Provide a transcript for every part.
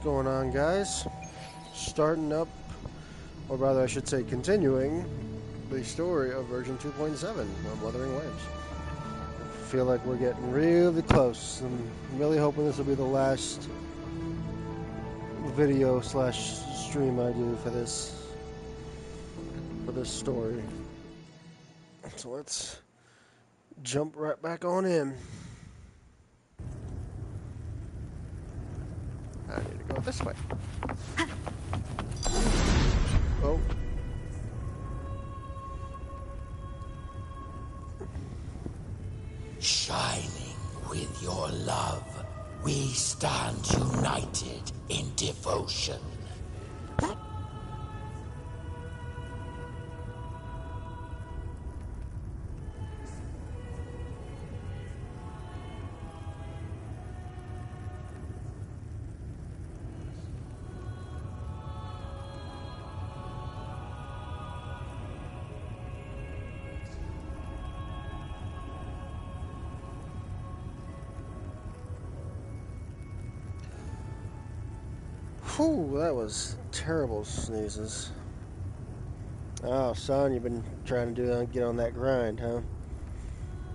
going on, guys? Starting up, or rather I should say continuing, the story of version 2.7 of Wuthering Waves. I feel like we're getting really close. I'm really hoping this will be the last video slash stream I do for this story. So let's jump right back on in. I need to go this way. Oh. Shining with your love, we stand united in devotion. Whew, that was terrible sneezes. Oh, son, you've been trying to get on that grind, huh?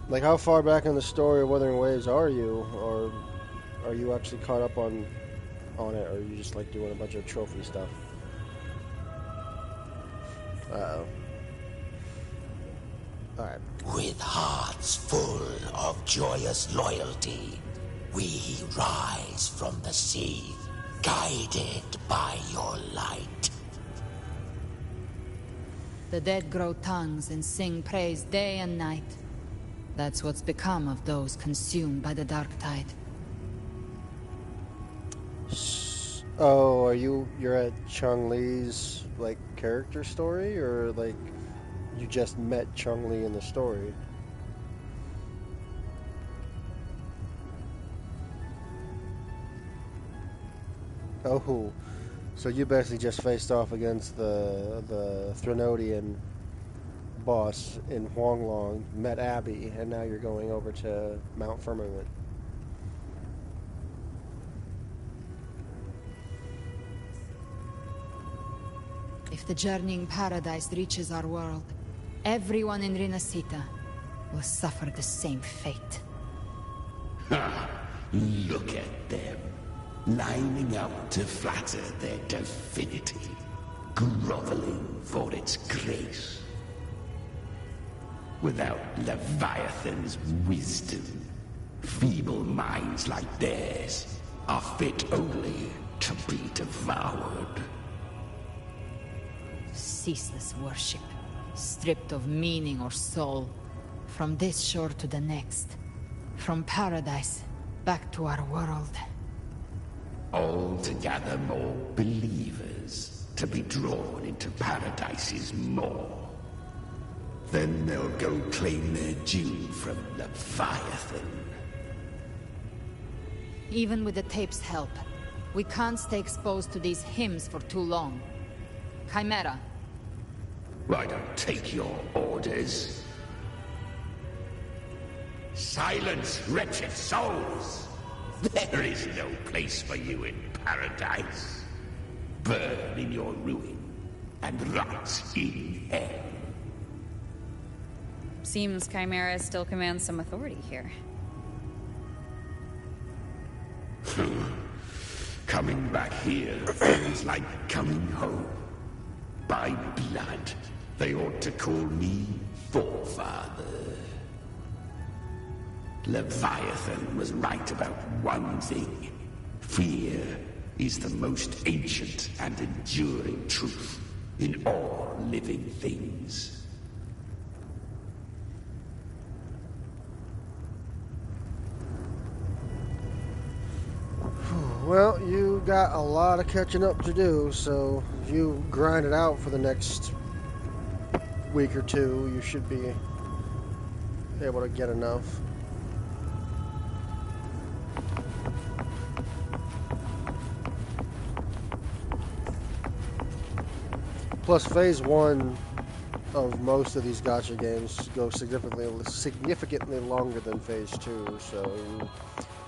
Like, how far back in the story of Wuthering Waves are you? Or are you actually caught up on it? Or are you just, like, doing a bunch of trophy stuff? Uh-oh. Alright. With hearts full of joyous loyalty, we rise from the sea, guided by your light. The dead grow tongues and sing praise day and night. That's what's become of those consumed by the dark tide. Oh, you're at Chong-Li's, like, character story? Or, like, you just met Chong-Li in the story? Oh, so you basically just faced off against the Threnodian boss in Huanglong, met Abby, and now you're going over to Mount Firmament. If the journeying paradise reaches our world, everyone in Rinascita will suffer the same fate. Ha! Look at them, lining up to flatter their divinity, groveling for its grace. Without Leviathan's wisdom, feeble minds like theirs are fit only to be devoured. Ceaseless worship, stripped of meaning or soul, from this shore to the next, from paradise back to our world. All to gather more believers, to be drawn into Paradise's maw. Then they'll go claim their due from Leviathan. Even with the tape's help, we can't stay exposed to these hymns for too long. Chimera. I don't take your orders. Silence, wretched souls! There is no place for you in paradise. Burn in your ruin, and rot in hell. Seems Chimera still commands some authority here. Coming back here feels like coming home. By blood, they ought to call me Forefather. Leviathan was right about one thing. Fear is the most ancient and enduring truth in all living things. Well, you got a lot of catching up to do, so if you grind it out for the next week or two, you should be able to get enough. Plus, phase one of most of these gacha games go significantly longer than phase two, so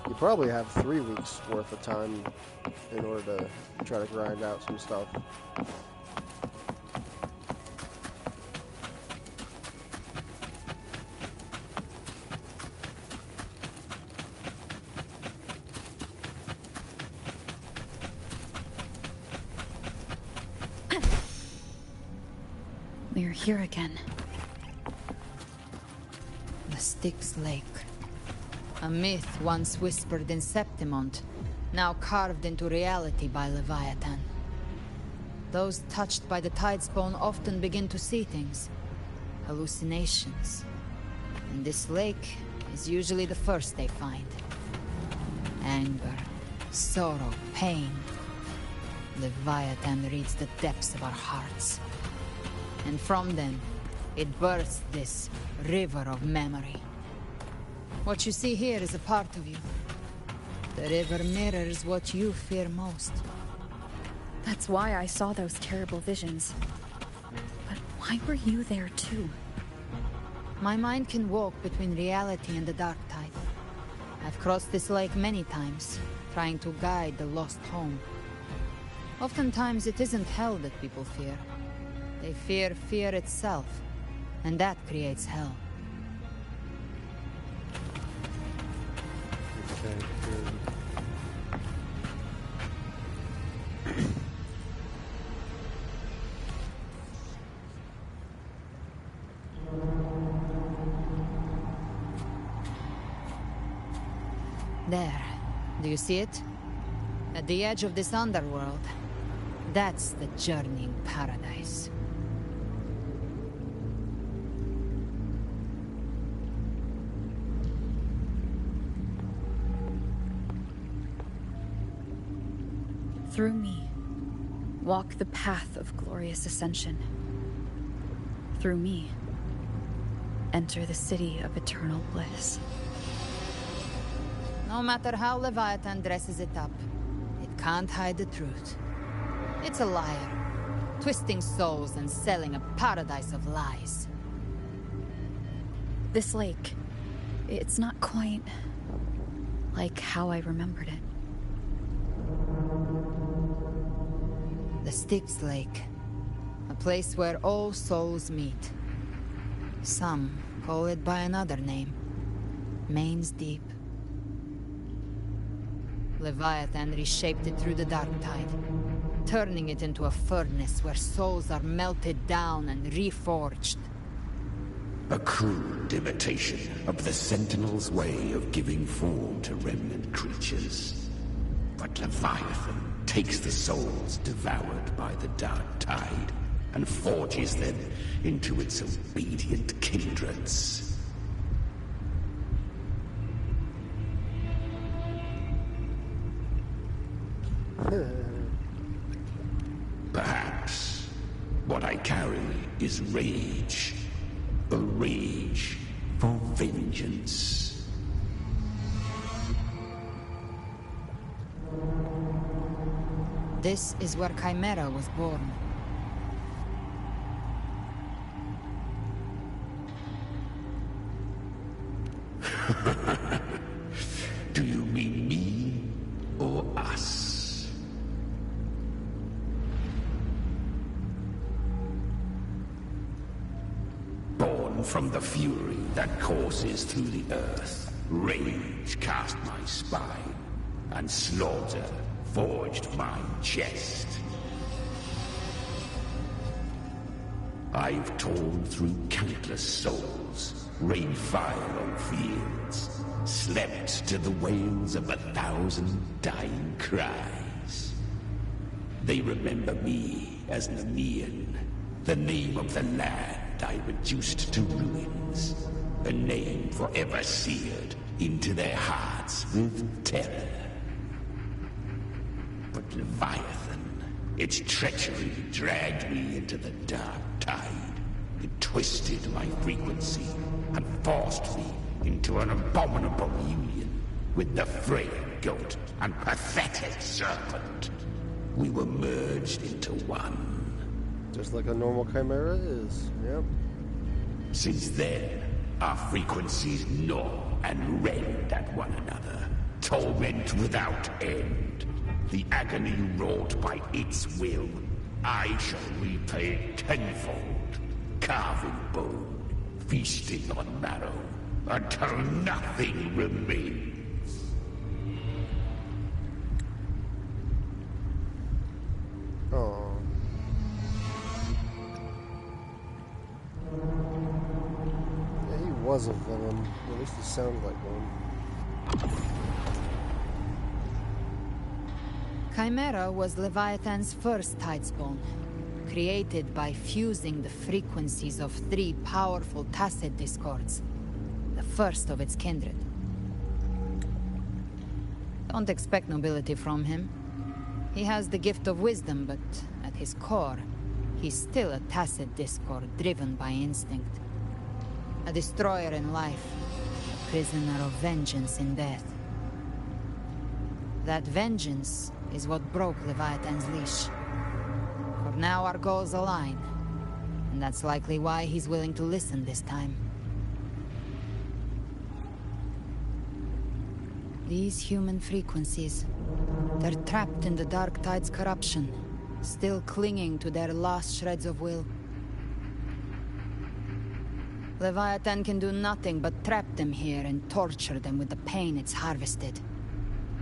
You probably have 3 weeks worth of time in order to try to grind out some stuff. We're here again. The Styx Lake. A myth once whispered in Septimont, now carved into reality by Leviathan. Those touched by the Tidespawn often begin to see things. Hallucinations. And this lake is usually the first they find. Anger, sorrow, pain. Leviathan reads the depths of our hearts. And from them, it births this river of memory. What you see here is a part of you. The river mirrors what you fear most. That's why I saw those terrible visions. But why were you there too? My mind can walk between reality and the dark tide. I've crossed this lake many times, trying to guide the lost home. Oftentimes it isn't hell that people fear. They fear fear itself, and that creates hell. Okay, good. There. Do you see it? At the edge of this underworld. That's the journeying paradise. Through me, walk the path of glorious ascension. Through me, enter the city of eternal bliss. No matter how Leviathan dresses it up, it can't hide the truth. It's a liar, twisting souls and selling a paradise of lies. This lake, it's not quite like how I remembered it. The Styx Lake. A place where all souls meet. Some call it by another name. Main's Deep. Leviathan reshaped it through the dark tide, turning it into a furnace where souls are melted down and reforged. A crude imitation of the Sentinel's way of giving form to remnant creatures. But Leviathan takes the souls devoured by the dark tide and forges them into its obedient kindreds. Perhaps what I carry is rage. A rage for vengeance. This is where Chimera was born. Do you mean me or us? Born from the fury that courses through the earth, rage cast my spine, and slaughter forged my chest. I've torn through countless souls, rained fire on fields, slept to the wails of 1,000 dying cries. They remember me as Nemean, the name of the land I reduced to ruins, a name forever seared into their hearts with terror. But Leviathan, its treachery dragged me into the dark tide. It twisted my frequency and forced me into an abominable union with the frail goat and pathetic serpent. We were merged into one. Just like a normal chimera is, yep. Since then, our frequencies gnaw and rend at one another, torment without end. The agony wrought by its will, I shall repay tenfold, carving bone, feasting on marrow, until nothing remains. Oh. Yeah, he was a villain. At least he sounded like one. Chimera was Leviathan's first tidespawn, created by fusing the frequencies of 3 powerful tacit discords, the first of its kindred. Don't expect nobility from him. He has the gift of wisdom, but at his core, he's still a tacit discord driven by instinct. A destroyer in life, a prisoner of vengeance in death. That vengeance is what broke Leviathan's leash. For now our goals align, and that's likely why he's willing to listen this time. These human frequencies, they're trapped in the Dark Tide's corruption, still clinging to their last shreds of will. Leviathan can do nothing but trap them here and torture them with the pain it's harvested.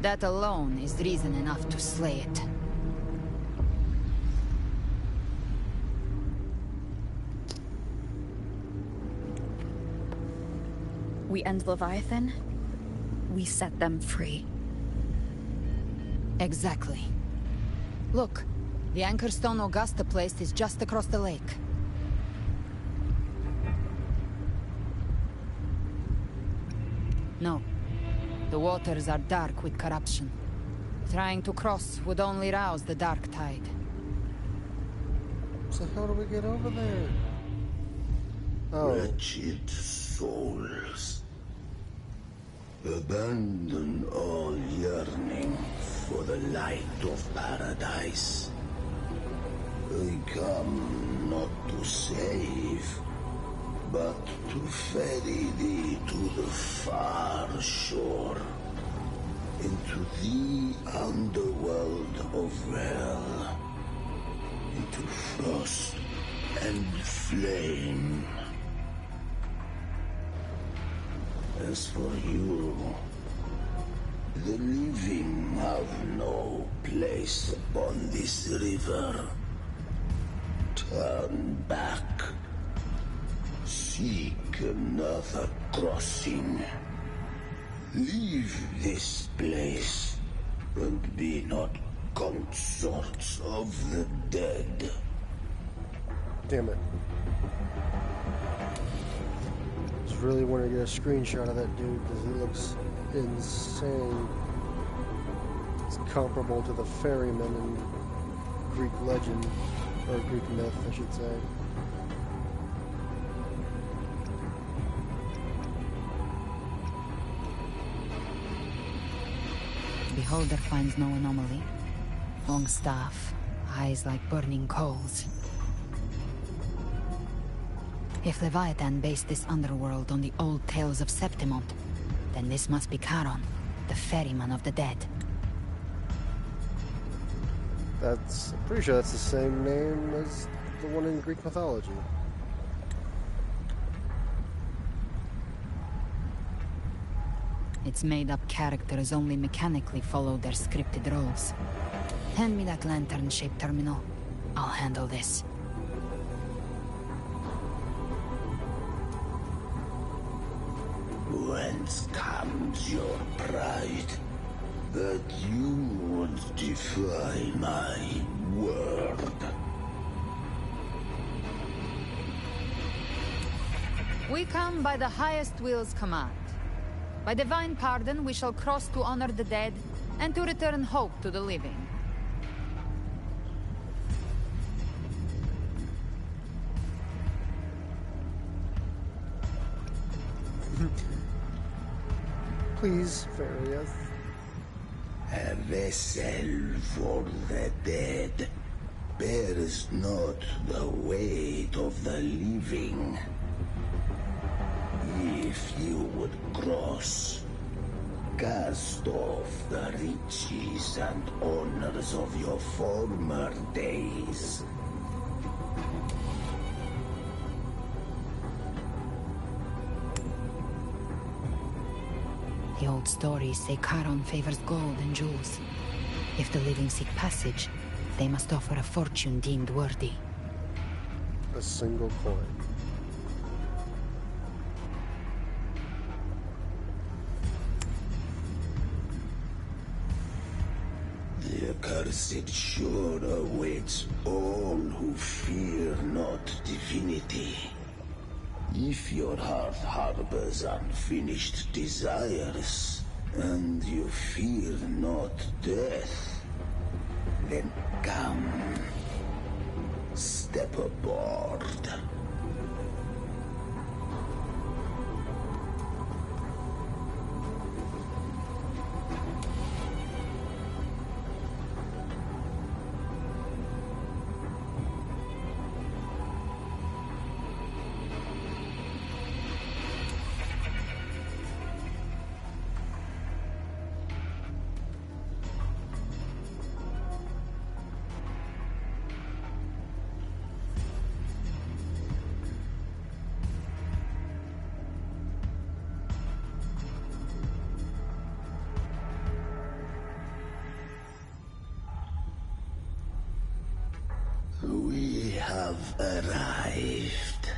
That alone is reason enough to slay it. We end Leviathan, we set them free. Exactly. Look, the anchor stone Augusta placed is just across the lake. No. The waters are dark with corruption. Trying to cross would only rouse the Dark Tide. So how do we get over there? Oh. Wretched souls, abandon all yearning for the light of paradise. I come not to save, but to ferry thee to the far shore, into the underworld of hell, into frost and flame. As for you, the living have no place upon this river. Turn back. Seek another crossing. Leave this place, and be not consorts of the dead. Damn it. Just really want to get a screenshot of that dude because he looks insane. It's comparable to the ferryman in Greek legend, or Greek myth, I should say. Beholder finds no anomaly. Long staff, eyes like burning coals. If Leviathan based this underworld on the old tales of Septimont, then this must be Charon, the ferryman of the dead. I'm pretty sure that's the same name as the one in Greek mythology. Its made-up characters only mechanically follow their scripted roles. Hand me that lantern-shaped terminal. I'll handle this. Whence comes your pride that you would defy my word? We come by the highest will's command. By divine pardon, we shall cross to honor the dead and to return hope to the living. Please ferry us. A vessel for the dead bears not the weight of the living. If you would cross, cast off the riches and honors of your former days. The old stories say Charon favors gold and jewels. If the living seek passage, they must offer a fortune deemed worthy. A single coin. The accursed shore awaits all who fear not divinity. If your heart harbors unfinished desires, and you fear not death, then come, step aboard. We have arrived.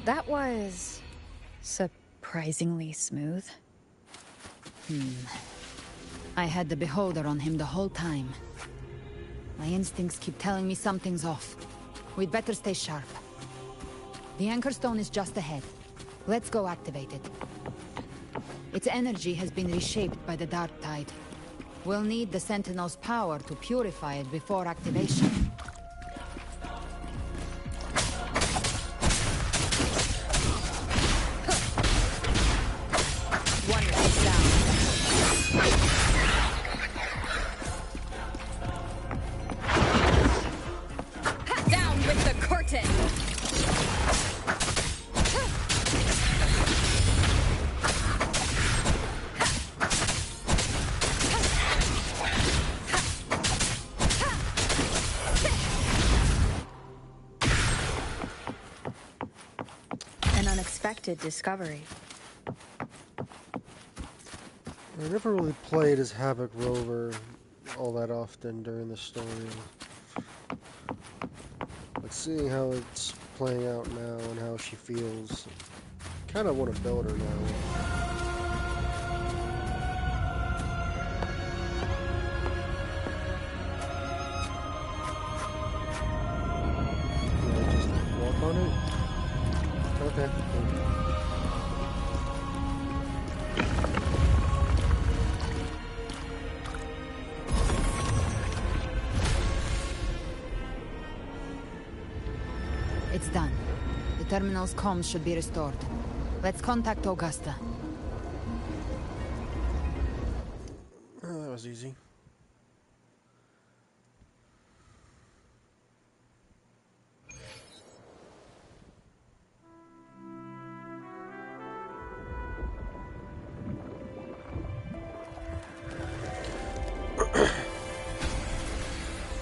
That was surprisingly smooth. I had the beholder on him the whole time. My instincts keep telling me something's off. We'd better stay sharp. The anchor stone is just ahead. Let's go activate it. Its energy has been reshaped by the dark tide. We'll need the Sentinel's power to purify it before activation. One less down. Down with the curtain! An unexpected discovery. I never really played as Havoc Rover all that often during the story. But seeing how it's playing out now and how she feels, kind of want to build her now. Can I just walk on it? Okay. It's done. The terminal's comms should be restored. Let's contact Augusta. Oh, that was easy.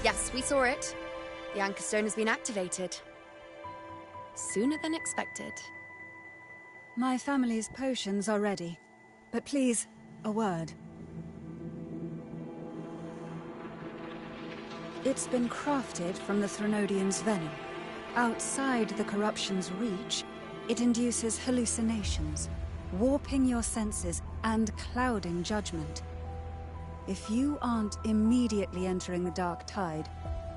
Yes, we saw it. The anchor stone has been activated. Sooner than expected. My family's potions are ready. But please, a word. It's been crafted from the Threnodian's venom. Outside the corruption's reach, it induces hallucinations, warping your senses and clouding judgment. If you aren't immediately entering the dark tide,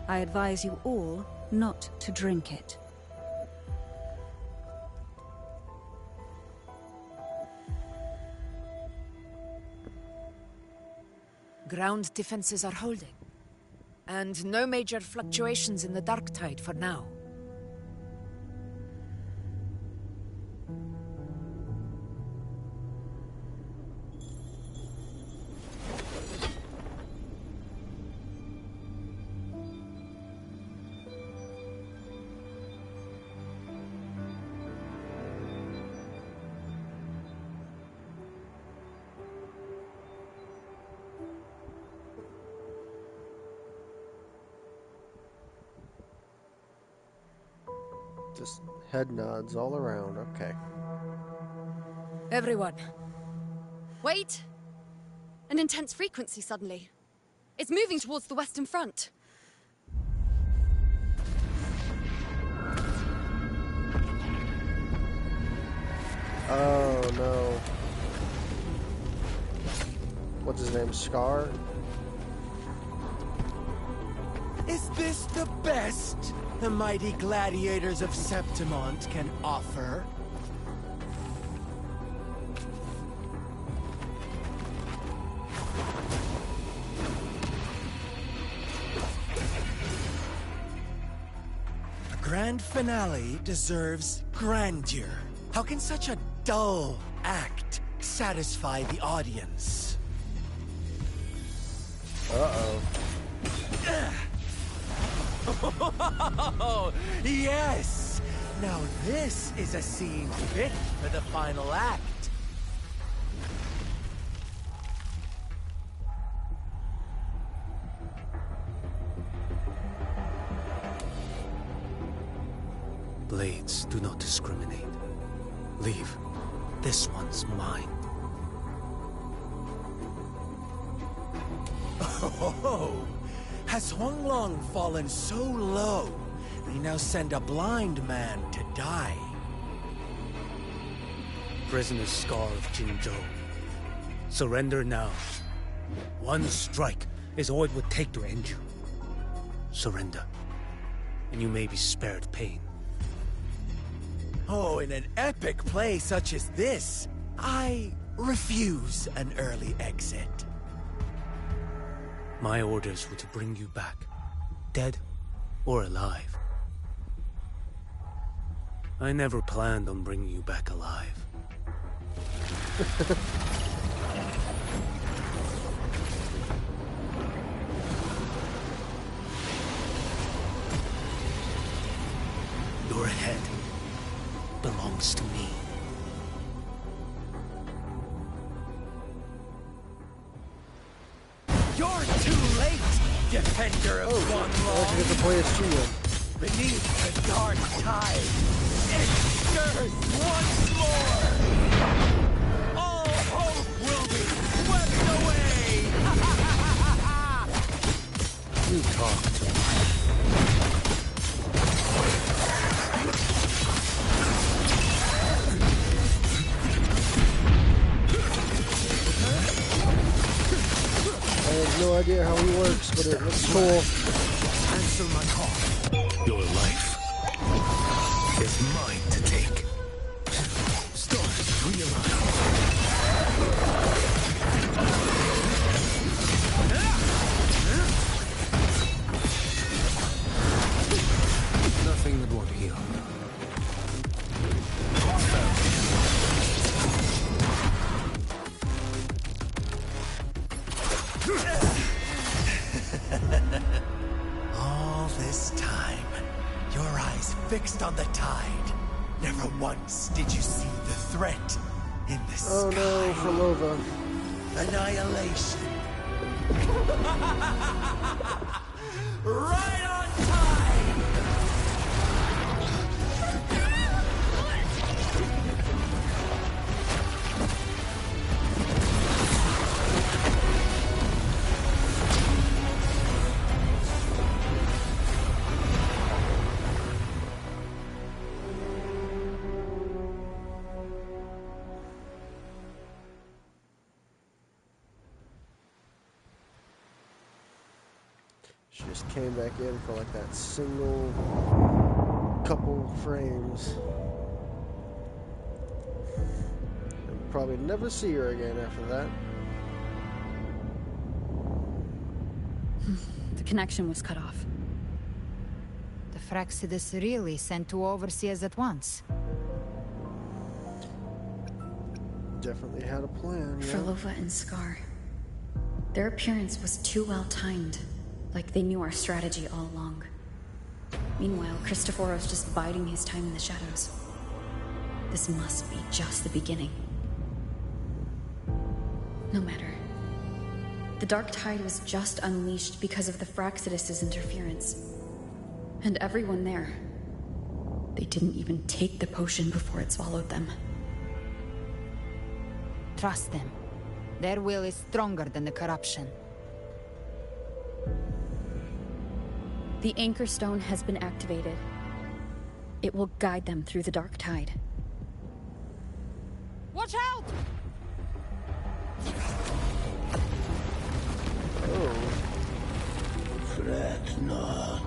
I advise you all not to drink it. Ground defenses are holding. And no major fluctuations in the dark tide for now. Just head nods all around. Okay. Everyone. Wait! An intense frequency suddenly. It's moving towards the Western Front. Oh no. What's his name? Scar? Is this the best the mighty gladiators of Septimont can offer? A grand finale deserves grandeur. How can such a dull act satisfy the audience? Uh-oh. Oh, yes! Now this is a scene fit for the final act. Blades do not discriminate. Leave. This one's mine. Oh! Has Huanglong fallen so low, we now send a blind man to die? Prisoner Scar of Jinzhou. Surrender now. One strike is all it would take to end you. Surrender, and you may be spared pain. Oh, in an epic play such as this, I refuse an early exit. My orders were to bring you back, dead or alive. I never planned on bringing you back alive. Your head belongs to me. You're too late, defender of Huanglong. I get to play as Chia. Beneath the dark tide, it stirs once more. All hope will be swept away. You talk to me. I have no idea how he works, but it looks cool. Answer my call. Your life is mine to take. Stars realign. Nothing that won't heal. All this time, your eyes fixed on the tide. Never once did you see the threat in the sky. Oh no, Falova. Annihilation. Right on time! She just came back in for like that single couple frames. And probably never see her again after that. The connection was cut off. The Fraxidus really sent two overseers at once. Definitely had a plan, yeah. Frolova and Scar. Their appearance was too well timed, like they knew our strategy all along. Meanwhile, Christophoros just biding his time in the shadows. This must be just the beginning. No matter. The Dark Tide was just unleashed because of the Fraxidus' interference. And everyone there. They didn't even take the potion before it swallowed them. Trust them. Their will is stronger than the corruption. The Anchor Stone has been activated. It will guide them through the Dark Tide. Watch out! Oh. Fret not.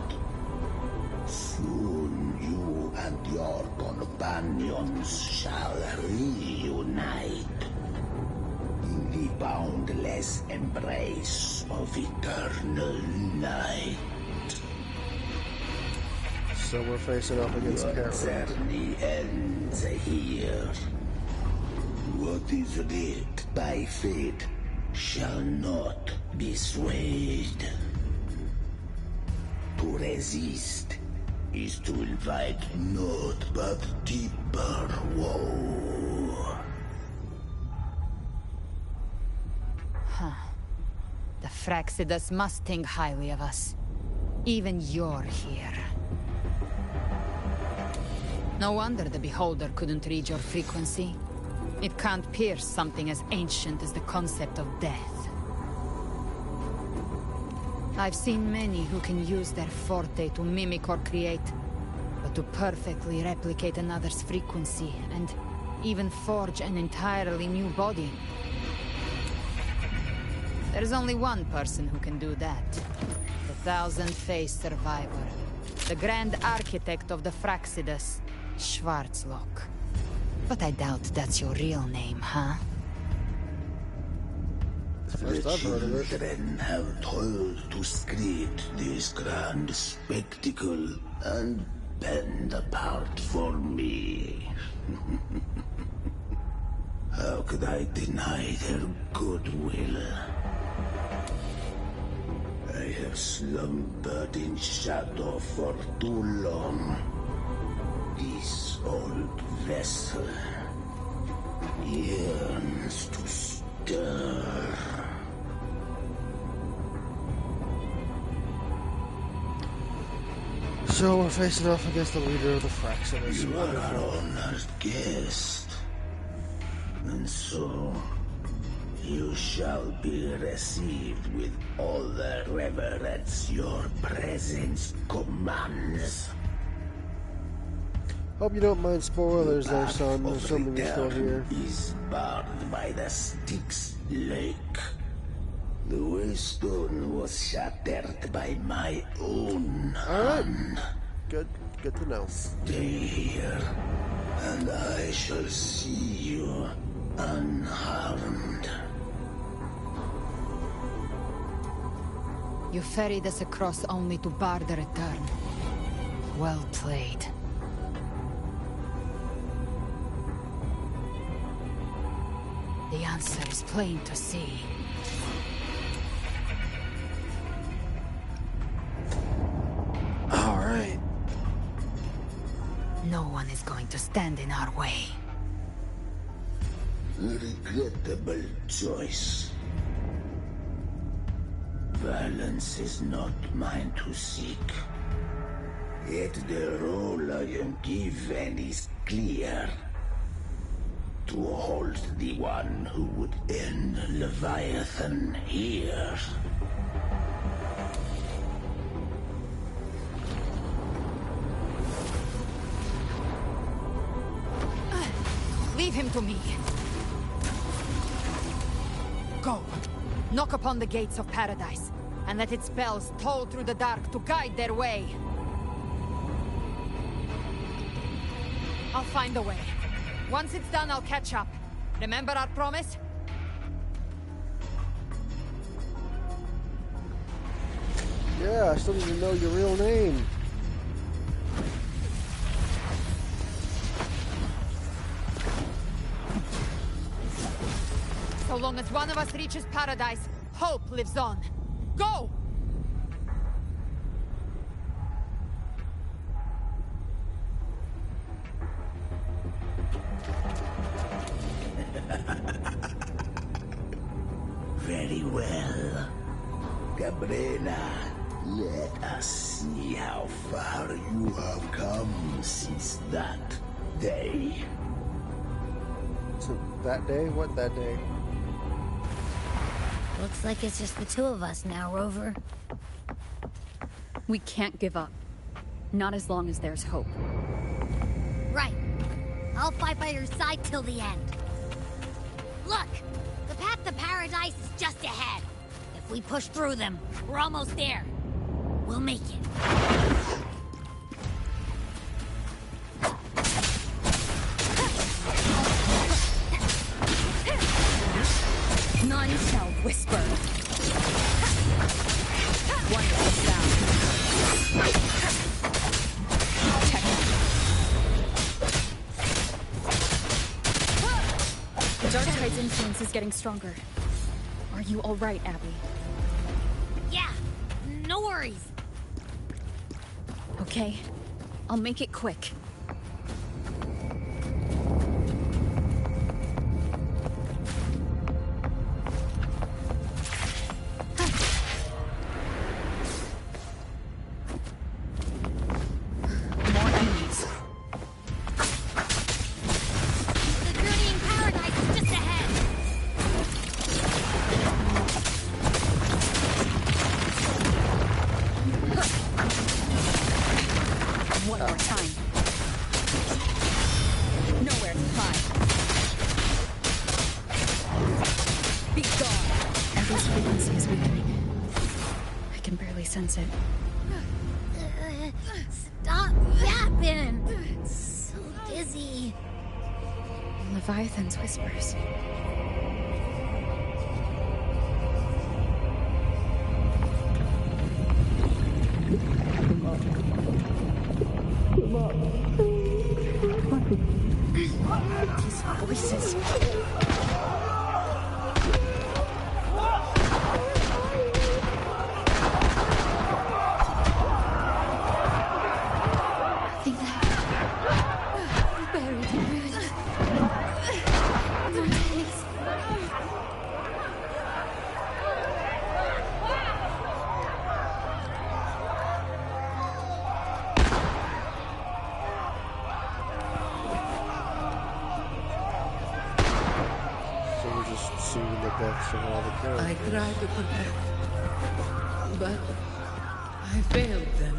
Soon you and your companions shall reunite in the boundless embrace of eternal night. So we're facing off against Your Peril. journey ends here. What is writ by fate shall not be swayed. To resist is to invite naught but deeper woe. The Fraxidus must think highly of us. Even you're here. No wonder the Beholder couldn't read your frequency. It can't pierce something as ancient as the concept of death. I've seen many who can use their forte to mimic or create, but to perfectly replicate another's frequency and even forge an entirely new body. There's only one person who can do that. The thousand-faced survivor. The grand architect of the Fraxidus, Schwarzlock. But I doubt that's your real name, huh? First I've heard of it. Children have toiled to create this grand spectacle and bend apart for me. How could I deny their goodwill? I have slumbered in shadow for too long. This old vessel yearns to stir. So we're facing off against the leader of the Fraxidus. You are our honored guest. And so, you shall be received with all the reverence your presence commands. Hope you don't mind spoilers there, son. There's so many still here. Is barred by the Styx Lake. The waystone was shattered by my own hand. Good to know. Stay here, and I shall see you unharmed. You ferried us across only to bar the return. Well played. The answer is plain to see. All right. No one is going to stand in our way. Regrettable choice. Violence is not mine to seek. Yet the role I am given is clear. To hold the one who would end Leviathan here. Leave him to me. Go. Knock upon the gates of paradise, and let its bells toll through the dark to guide their way. I'll find a way. Once it's done, I'll catch up. Remember our promise? Yeah, I still need to know your real name. So long as one of us reaches paradise, hope lives on. Go! Very well. Cabrera, let us see how far you have come since that day. So that day? What that day? Looks like it's just the two of us now, Rover. We can't give up. Not as long as there's hope. Right. I'll fight by your side till the end. Look! The path to paradise is just ahead. If we push through them, we're almost there. We'll make it. None shall whisper. Wonderful sound. The Dark Tide's influence is getting stronger. Are you all right, Abby? Yeah, no worries. Okay, I'll make it quick. Sense it. Stop yapping! So dizzy. Leviathan's whispers. These voices. I tried to protect, but I failed them.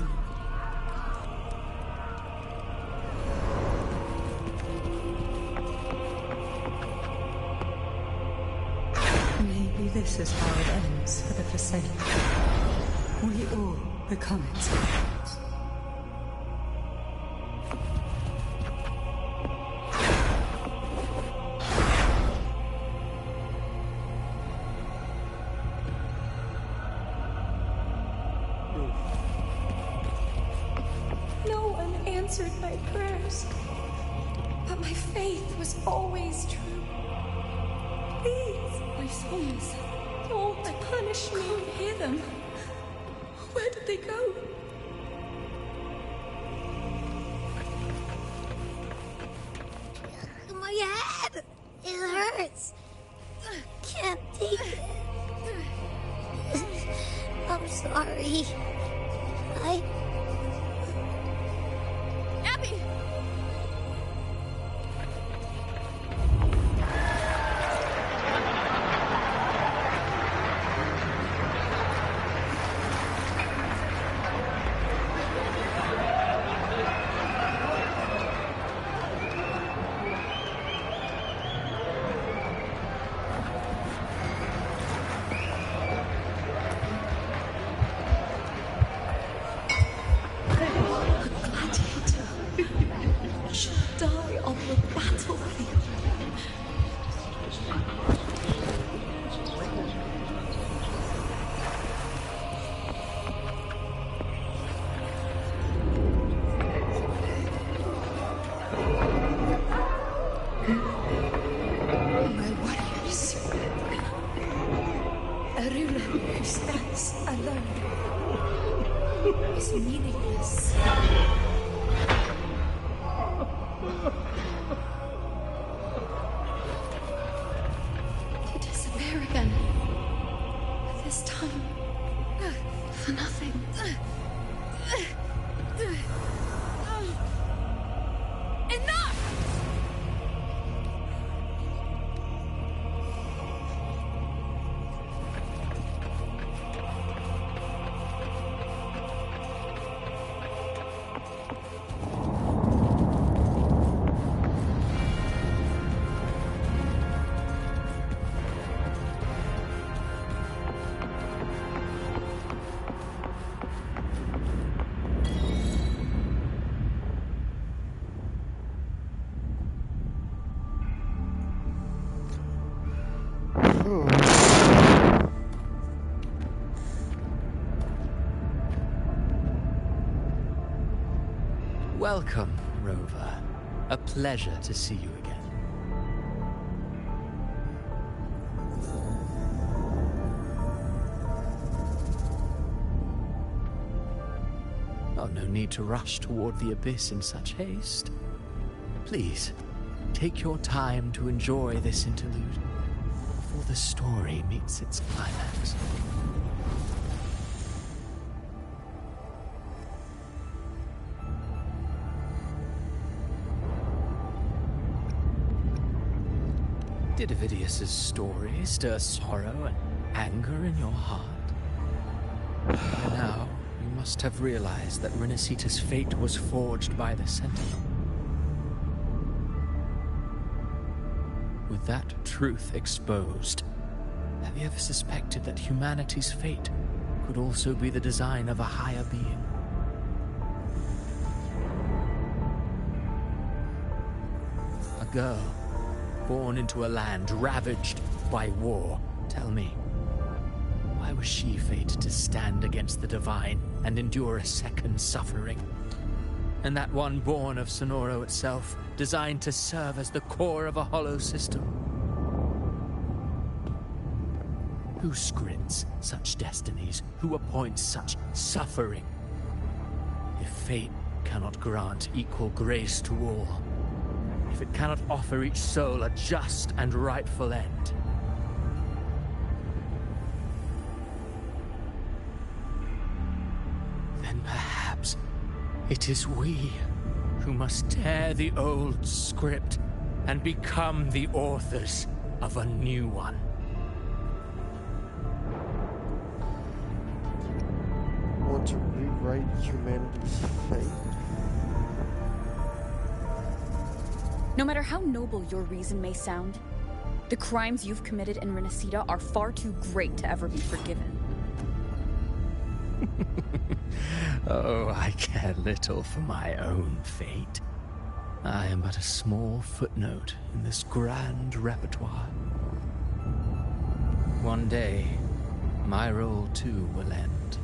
Maybe this is how it ends for the Forsaken. We all become its servants. Answered my prayers, but my faith was always true. Please, my souls, don't punish me. Can't hear them. Where did they go? My head! It hurts. Can't take it. I'm sorry. Who stands alone is meaningless. To disappear again. This time, for nothing. Enough! Welcome, Rover. A pleasure to see you again. Oh, no need to rush toward the abyss in such haste. Please, take your time to enjoy this interlude before the story meets its climax. Did Avidius's story stir sorrow and anger in your heart? By now, you must have realized that Rinascita's fate was forged by the Sentinel. With that truth exposed, have you ever suspected that humanity's fate could also be the design of a higher being? A girl born into a land ravaged by war. Tell me, why was she fated to stand against the divine and endure a second suffering? And that one born of Sonoro itself, designed to serve as the core of a hollow system? Who scripts such destinies? Who appoints such suffering? If fate cannot grant equal grace to all, if it cannot offer each soul a just and rightful end, then perhaps it is we who must tear the old script and become the authors of a new one. Want to rewrite humanity's fate? No matter how noble your reason may sound, the crimes you've committed in Rinascita are far too great to ever be forgiven. Oh, I care little for my own fate. I am but a small footnote in this grand repertoire. One day, my role too will end.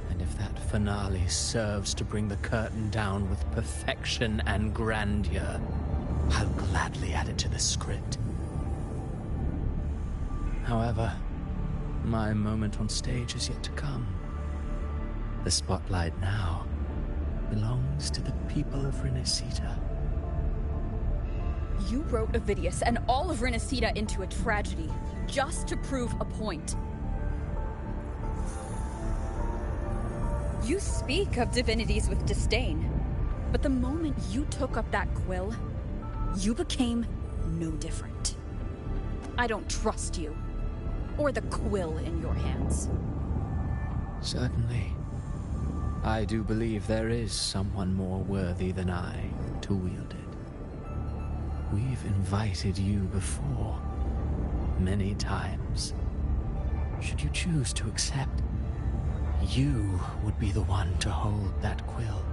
And if that finale serves to bring the curtain down with perfection and grandeur, I'll gladly add it to the script. However, my moment on stage is yet to come. The spotlight now belongs to the people of Rinascita. You wrote Avidius and all of Rinascita into a tragedy, just to prove a point. You speak of divinities with disdain, but the moment you took up that quill, you became no different. I don't trust you, or the quill in your hands. Certainly. I do believe there is someone more worthy than I to wield it. We've invited you before, many times. Should you choose to accept, you would be the one to hold that quill.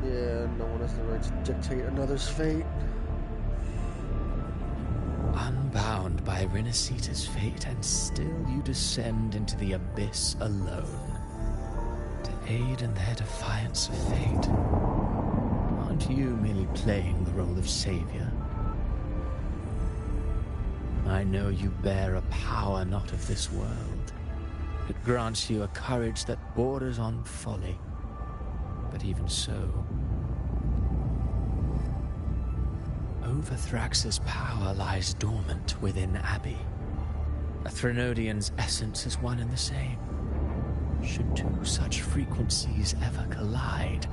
Yeah, no one has the right to dictate another's fate. Unbound by Rinascita's fate, and still you descend into the abyss alone, to aid in their defiance of fate. Aren't you merely playing the role of savior? I know you bear a power not of this world. It grants you a courage that borders on folly. But even so, Overthrax's power lies dormant within Abby. A Threnodian's essence is one and the same. Should two such frequencies ever collide,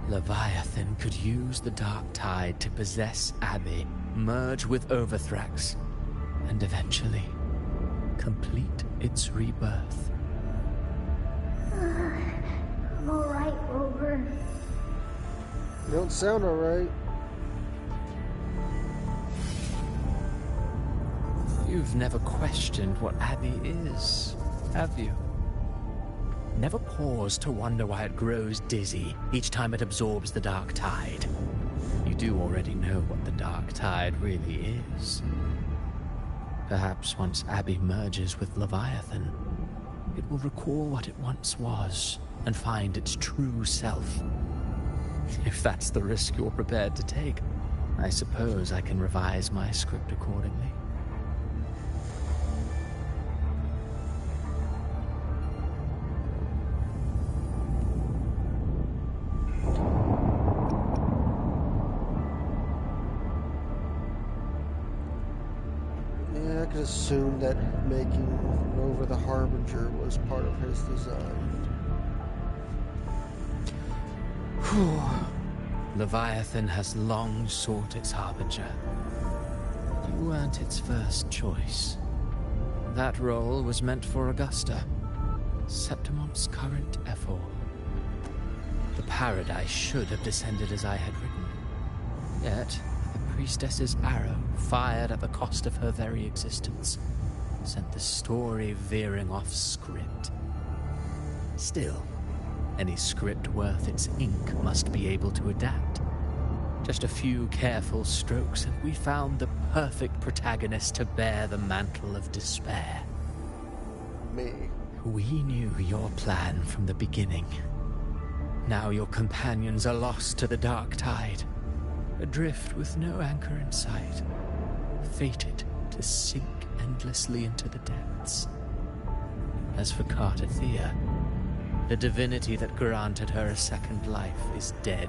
Leviathan could use the dark tide to possess Abby, merge with Overthrax, and eventually complete its rebirth. I'm alright, Rover. You don't sound alright. You've never questioned what Abby is, have you? Never paused to wonder why it grows dizzy each time it absorbs the dark tide. You do already know what the dark tide really is. Perhaps once Abby merges with Leviathan, it will recall what it once was and find its true self. If that's the risk you're prepared to take, I suppose I can revise my script accordingly. Yeah, I could assume that making Rover the Harbinger was part of his design. Leviathan has long sought its Harbinger. You weren't its first choice. That role was meant for Augusta, Septimon's current Ephor. The Paradise should have descended as I had written. Yet, the priestess's arrow, fired at the cost of her very existence, sent the story veering off script. Still, any script worth its ink must be able to adapt. Just a few careful strokes and we found the perfect protagonist to bear the mantle of despair. Me. We knew your plan from the beginning. Now your companions are lost to the dark tide, adrift with no anchor in sight, fated to sink endlessly into the depths. As for Cartathea, the divinity that granted her a second life is dead.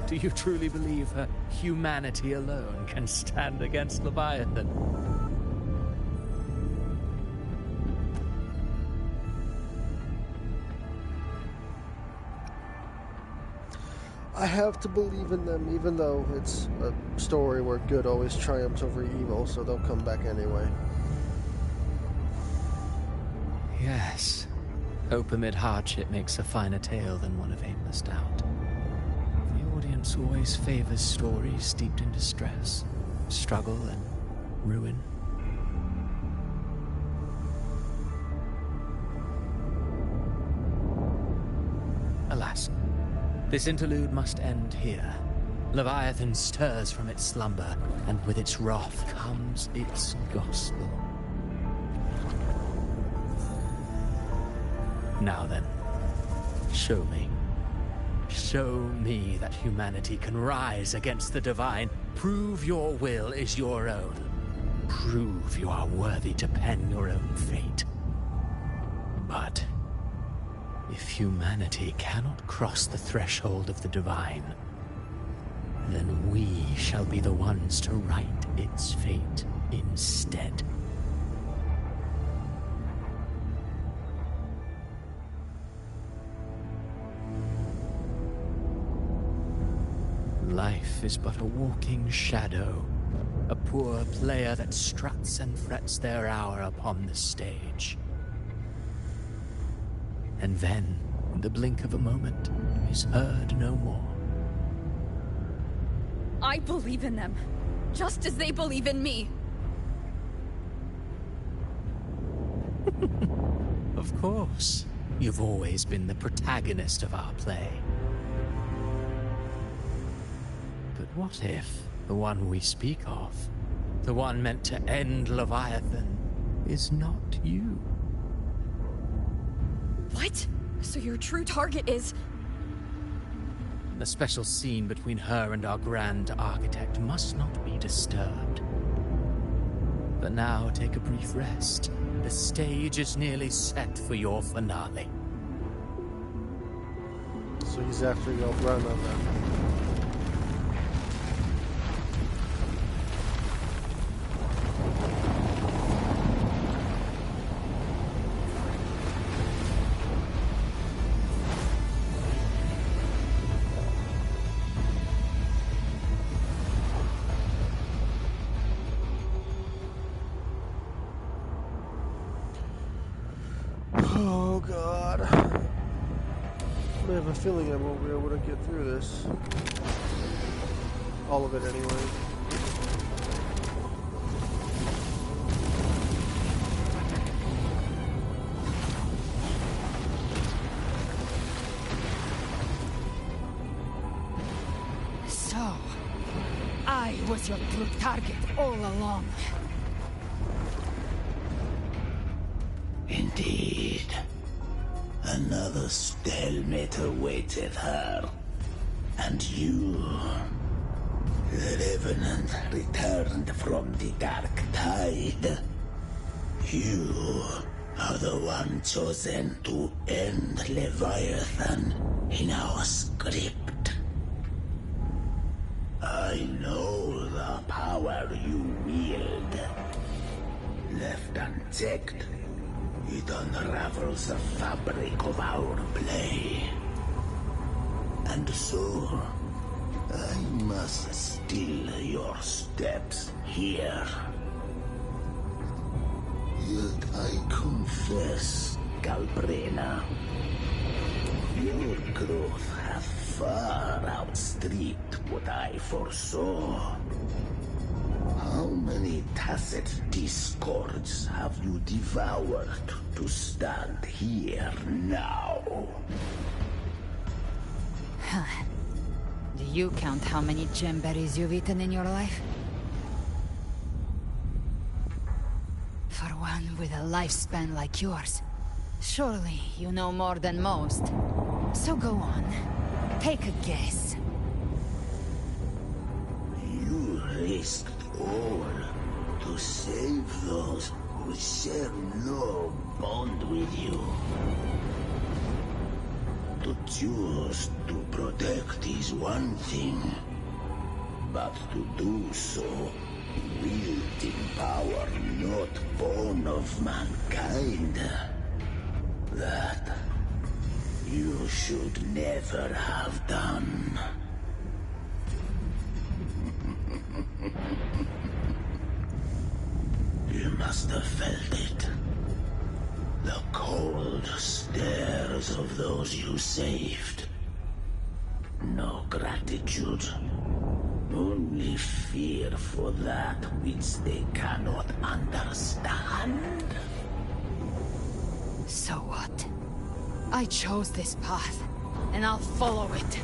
Do you truly believe her humanity alone can stand against Leviathan? I have to believe in them, even though it's a story where good always triumphs over evil, so they'll come back anyway. Yes. Hope amid hardship makes a finer tale than one of aimless doubt. The audience always favors stories steeped in distress, struggle, and ruin. Alas, this interlude must end here. Leviathan stirs from its slumber, and with its wrath comes its gospel. Now then, show me. Show me that humanity can rise against the divine. Prove your will is your own. Prove you are worthy to pen your own fate. But if humanity cannot cross the threshold of the divine, then we shall be the ones to write its fate instead. Life is but a walking shadow, a poor player that struts and frets their hour upon the stage. And then, in the blink of a moment, is heard no more. I believe in them, just as they believe in me. Of course. You've always been the protagonist of our play. But what if the one we speak of, the one meant to end Leviathan, is not you? What? So your true target is... The special scene between her and our Grand Architect must not be disturbed. But now take a brief rest. The stage is nearly set for your finale. So he's after your brother. Oh God. I have a feeling I won't be able to get through this. All of it anyway. So, I was your true target all along. Indeed. Another stalemate awaited her. And you, the Revenant, returned from the Dark Tide. You are the one chosen to end Leviathan in our script. I know the power you wield. Left unchecked, it unravels the fabric of our play. And so, I must still your steps here. Yet I confess, Galbrena, your growth hath far outstripped what I foresaw. How many tacit discords have you devoured to stand here now? Huh. Do you count how many gemberries you've eaten in your life? For one with a lifespan like yours, surely you know more than most. So go on, take a guess. You risked all to save those who share no bond with you. To choose to protect is one thing, but to do so, wielding power not born of mankind, that you should never have done. You must have felt it. The cold stares of those you saved. No gratitude. Only fear for that which they cannot understand. So what? I chose this path, and I'll follow it.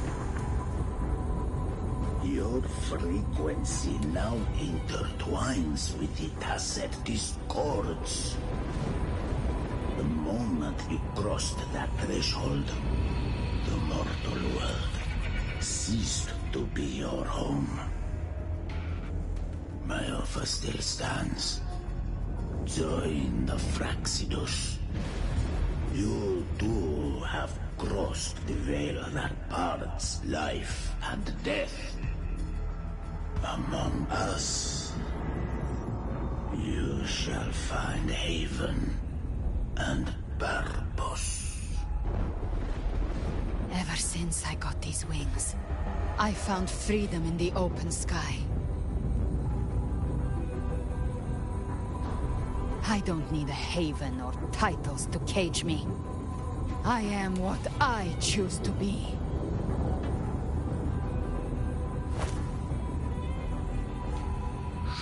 Your frequency now intertwines with the tacit discords. The moment you crossed that threshold, the mortal world ceased to be your home. My offer still stands. Join the Fraxidus. You too have crossed the veil that parts life and death. Among us, you shall find haven and purpose. Ever since I got these wings, I found freedom in the open sky. I don't need a haven or titles to cage me. I am what I choose to be.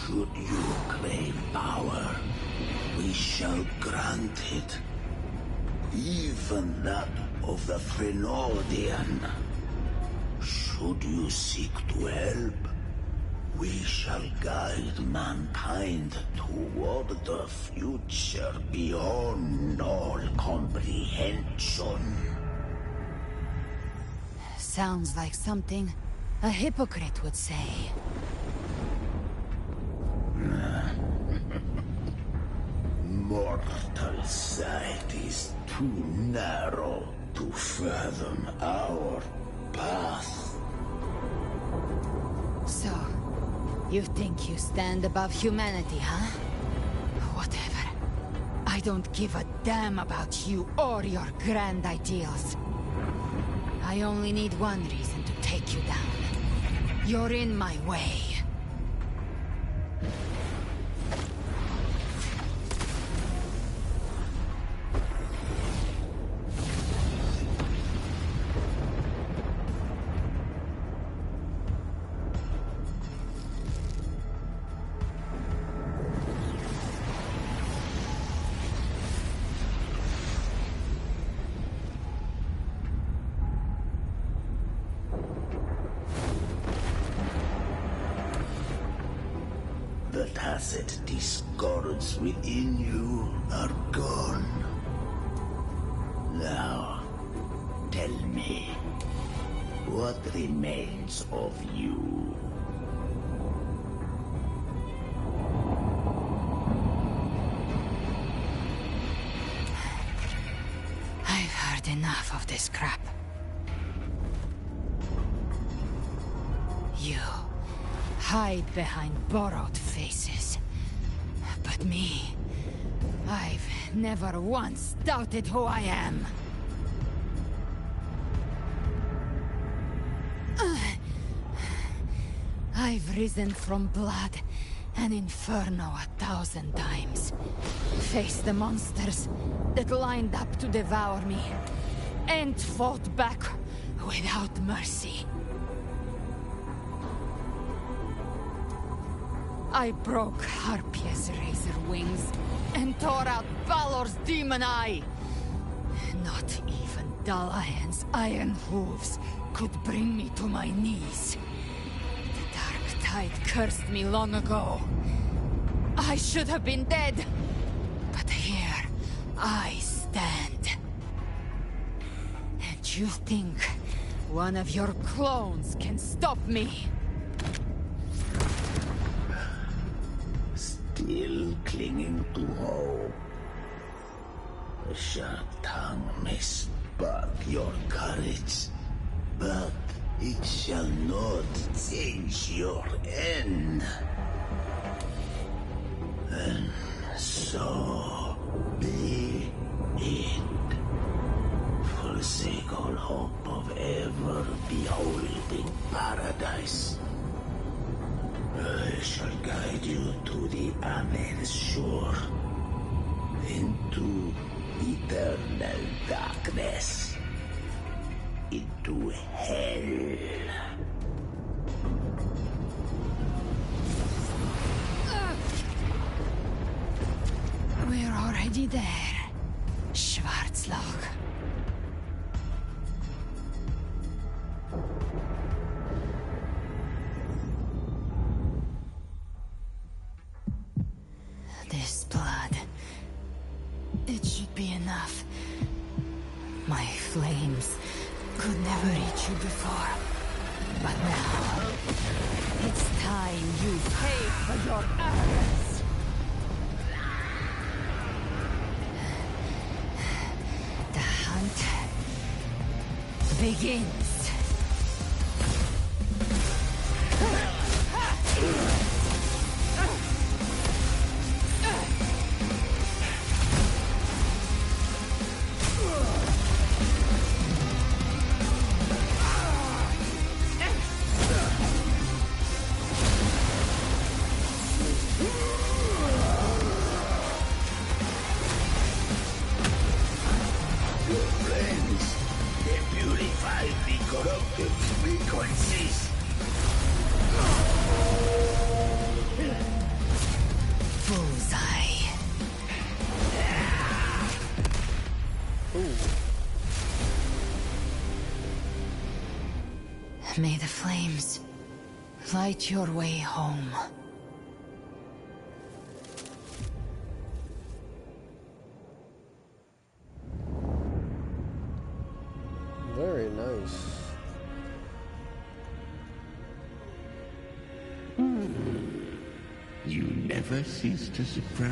Should you crave power, we shall grant it. Even that of the Frenodian. Should you seek to help, We shall guide mankind toward the future beyond all comprehension. Sounds like something a hypocrite would say. Mortal sight is too narrow to fathom our path. So, you think you stand above humanity, huh? Whatever. I don't give a damn about you or your grand ideals. I only need one reason to take you down. You're in my way. The tacit discords within you are gone. Now, tell me, what remains of you? I've heard enough of this crap. You hide behind borrowed faces. But me, I've never once doubted who I am. I've risen from blood and inferno 1,000 times. Faced the monsters that lined up to devour me, and fought back without mercy. I broke Harpia's razor wings and tore out Balor's demon eye. Not even Dalahan's iron hooves could bring me to my knees. The dark tide cursed me long ago. I should have been dead, but here I stand. And you think one of your clones can stop me? Still clinging to hope. The sharp tongue may spark your courage, but it shall not change your end. And so be it. Forsake all hope of ever beholding paradise. I shall guide you to the Aven's shore, into eternal darkness, into hell. We're already there, Schwarzloch. This blood, it should be enough. My flames could never reach you before, but now it's time you pay for your errors. The hunt begins. May the flames Fight your way home. Very nice. You never cease to surprise.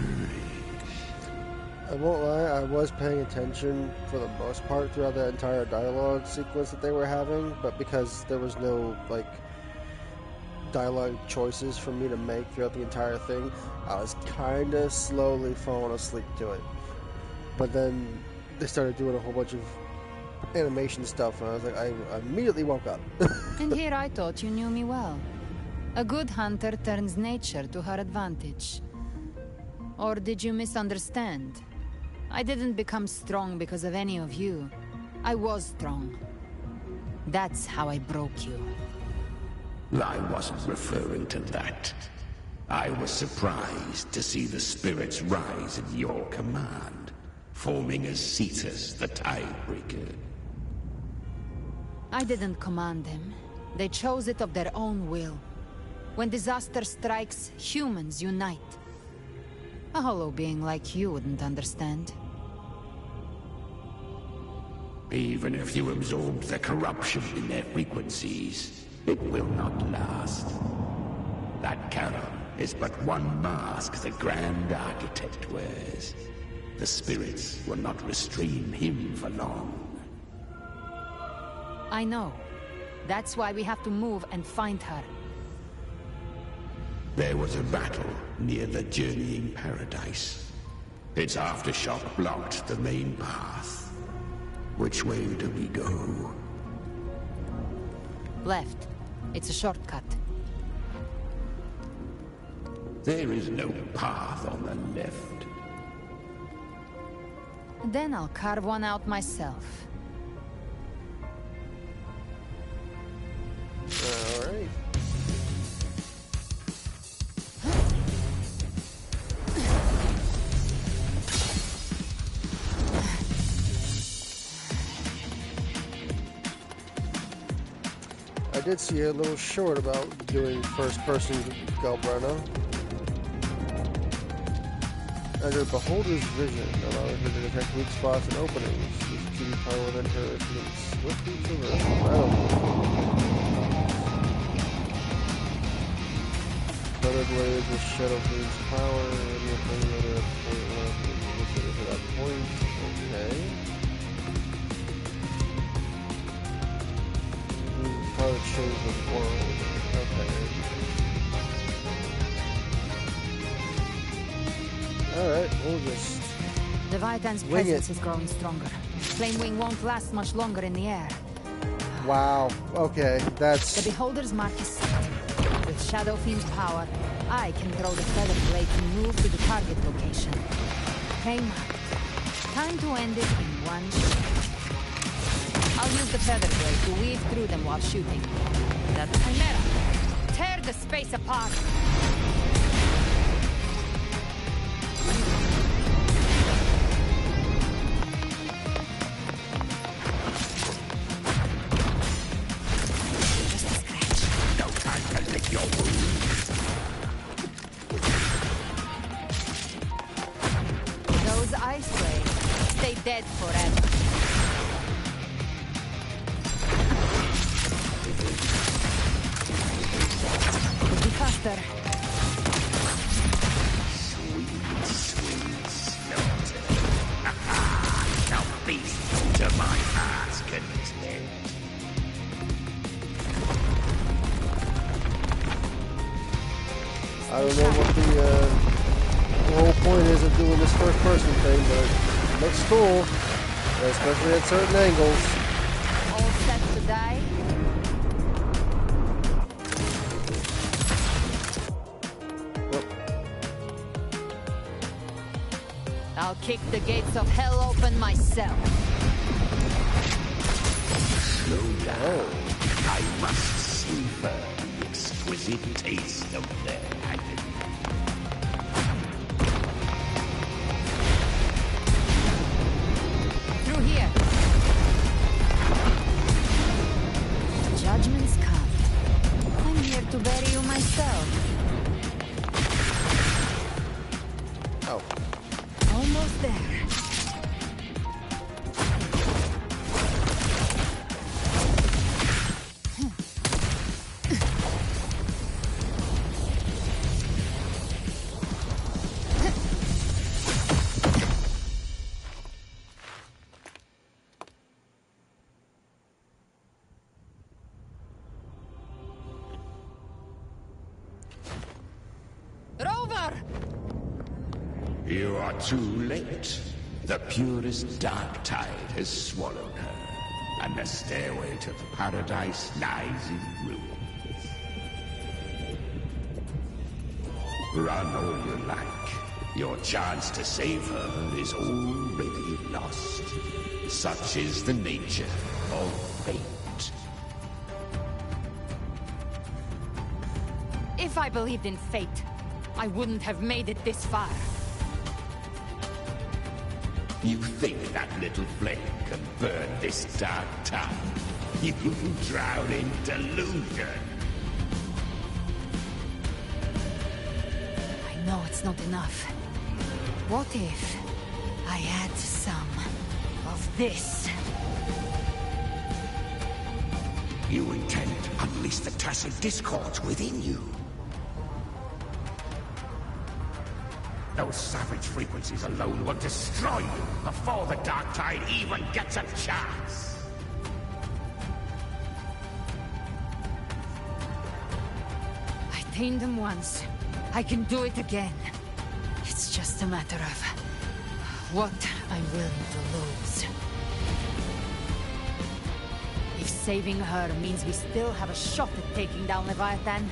I won't lie, I was paying attention for the most part throughout that entire dialogue sequence that they were having, but because there was no, like, dialogue choices for me to make throughout the entire thing, I was kind of slowly falling asleep to it. But then they started doing a whole bunch of animation stuff, and I was like, I immediately woke up. And here I thought you knew me well. A good hunter turns nature to her advantage. Or did you misunderstand? I didn't become strong because of any of you. I was strong. That's how I broke you. I wasn't referring to that. I was surprised to see the spirits rise at your command, forming as Cetus the Tidebreaker. I didn't command them. They chose it of their own will. When disaster strikes, humans unite. A hollow being like you wouldn't understand. Even if you absorb the corruption in their frequencies, it will not last. That Charon is but one mask the Grand Architect wears. The spirits will not restrain him for long. I know. That's why we have to move and find her. There was a battle near the Journeying Paradise. Its aftershock blocked the main path. Which way do we go? Left. It's a shortcut. There is no path on the left. Then I'll carve one out myself. Alright. I did see a little short about doing first-person Galbrano. Under Beholder's vision, allowing her to detect weak spots and openings. This TV power within her can swiftly traverse. I don't know. Thunder blades with Shadow Fiend's power. Anything at a point left to that point. Okay. Power change the world. Okay. Alright, we'll just... Leviathan's presence is growing stronger. Flame Wing won't last much longer in the air. Wow. Okay, that's... The Beholder's mark is set. With Shadow Fiend's power, I can throw the Feather Blade to move to the target location. Came up. Time to end it in one shot. I'll use the Feather Blade to weave through them while shooting. The Chimera! Tear the space apart! Dead forever. Could be faster. Sweet, sweet slaughter. Now feast to my heart's content. I don't know what the whole point is of doing this first-person thing, but looks cool, especially at certain angles. All set to die? Yep. I'll kick the gates of hell open myself. Slow down. I must savor the exquisite taste of their agony. Here. Judgment's come. I'm here to bury you You are too late. The purest dark tide has swallowed her, and the stairway to paradise lies in ruins. Run all you like. Your chance to save her is already lost. Such is the nature of fate. If I believed in fate, I wouldn't have made it this far. You think that little flame can burn this dark town? You drown in delusion. I know it's not enough. What if I add some of this? You intend to unleash the tacit discords within you. Those savage frequencies alone will destroy you before the dark tide even gets a chance. I tamed them once. I can do it again. It's just a matter of what I'm willing to lose. If saving her means we still have a shot at taking down Leviathan,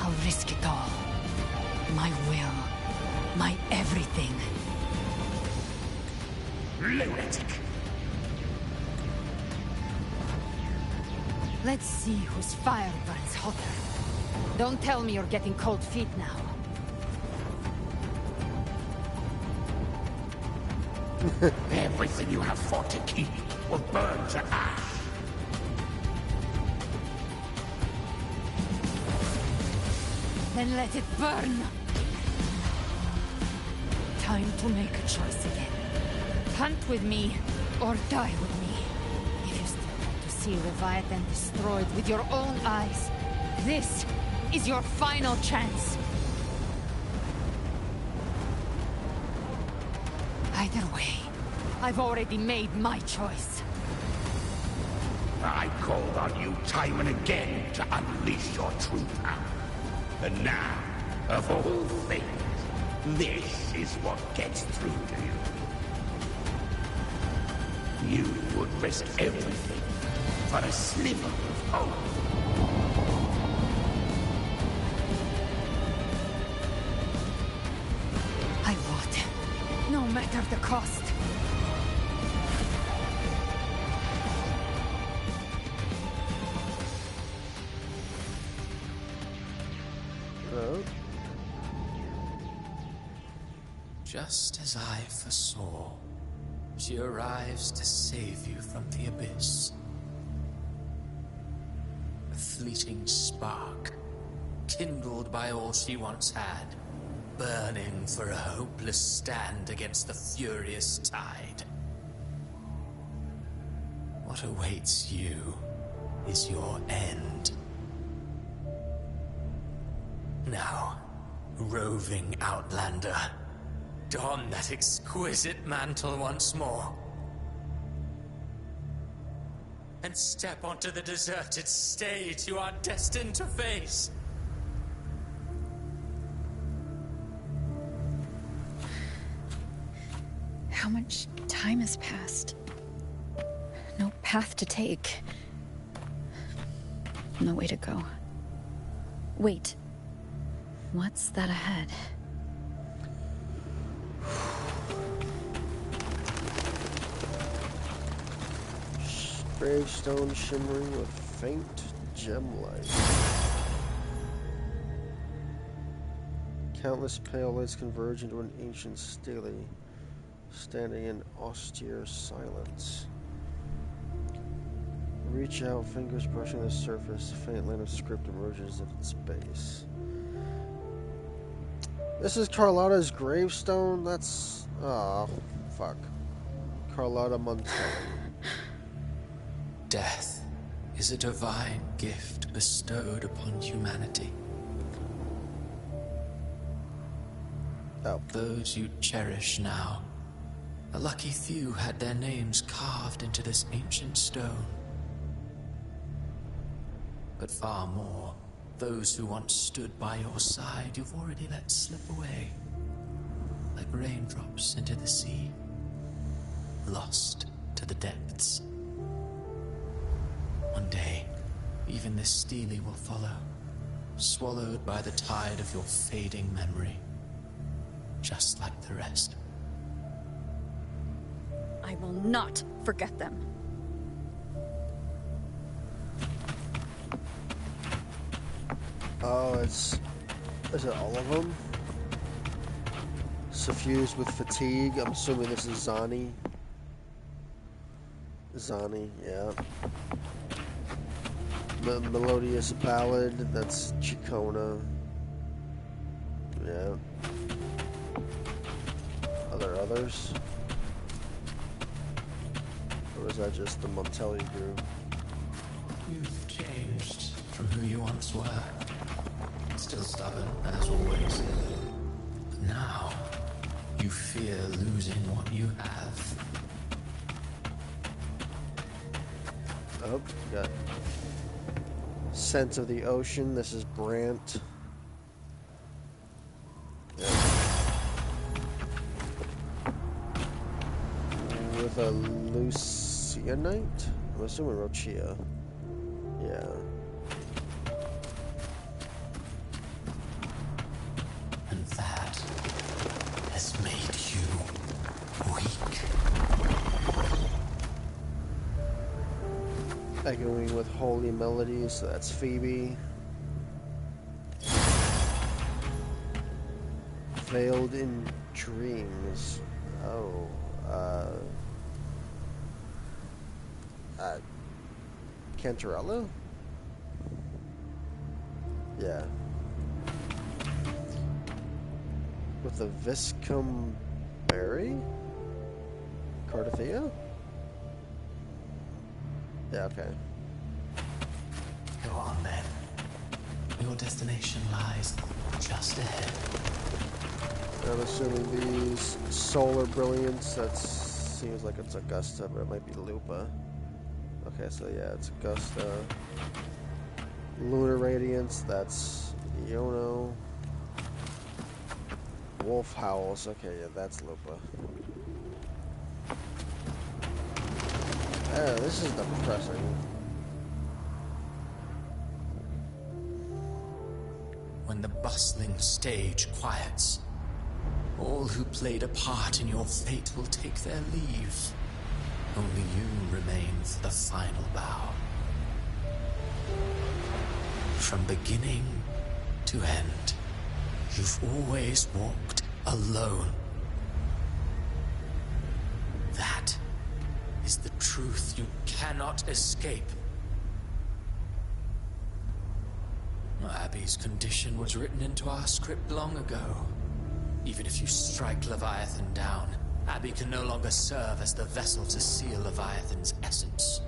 I'll risk it all. My will. My everything. Lunatic! Let's see whose fire burns hotter. Don't tell me you're getting cold feet now. Everything you have fought to keep will burn to ash. Then let it burn! Time to make a choice again. Hunt with me, or die with me. If you still want to see Leviathan destroyed with your own eyes, this is your final chance. Either way, I've already made my choice. I called on you time and again to unleash your true power. And now, of all things, this is what gets through to you. You would risk everything for a sliver of hope. I would, no matter the cost. Just as I foresaw, she arrives to save you from the abyss. A fleeting spark, kindled by all she once had, burning for a hopeless stand against the furious tide. What awaits you is your end. Now, roving outlander, don that exquisite mantle once more. And step onto the deserted stage you are destined to face. How much time has passed? No path to take. No way to go. Wait. What's that ahead? Gray stone shimmering with faint gem light. Countless pale lights converge into an ancient stele, standing in austere silence. Reach out, fingers brushing the surface. A faint line of script emerges at its base. This is Carlotta's gravestone? That's... oh, fuck. Carlotta Montelli. Death is a divine gift bestowed upon humanity. Oh. Those you cherish now, a lucky few had their names carved into this ancient stone. But far more, those who once stood by your side you've already let slip away, like raindrops into the sea, lost to the depths. One day, even this stele will follow, swallowed by the tide of your fading memory, just like the rest. I will not forget them. Oh, is it all of them? Suffused with fatigue. I'm assuming this is Zani. Zani, yeah. Melodious ballad. That's Chicona. Yeah. Are there others? Or is that just the Montelli group? You've changed from who you once were. Still stubborn, as always. But now, you fear losing what you have. Oh, got Scent of the Ocean. This is Brant. Yeah. With a Lucianite? I'm assuming Rochia. Yeah. And that has made you weak. Echoing with Holy Melodies, so that's Phoebe. Veiled in Dreams. Oh, Cantarella? Yeah. With the Viscum Berry? Cardathea? Yeah, okay. Go on then. Your destination lies just ahead. I'm assuming these Solar Brilliance, that seems like it's Augusta, but it might be Lupa. Okay, so yeah, it's Augusta. Lunar Radiance, that's Iono. Wolf Howls, okay, yeah, that's Lupa. Yeah, this is depressing. When the bustling stage quiets, all who played a part in your fate will take their leave. Only you remain for the final bow. From beginning to end, you've always walked alone. That is the truth you cannot escape. Abby's condition was written into our script long ago. Even if you strike Leviathan down, Abby can no longer serve as the vessel to seal Leviathan's essence.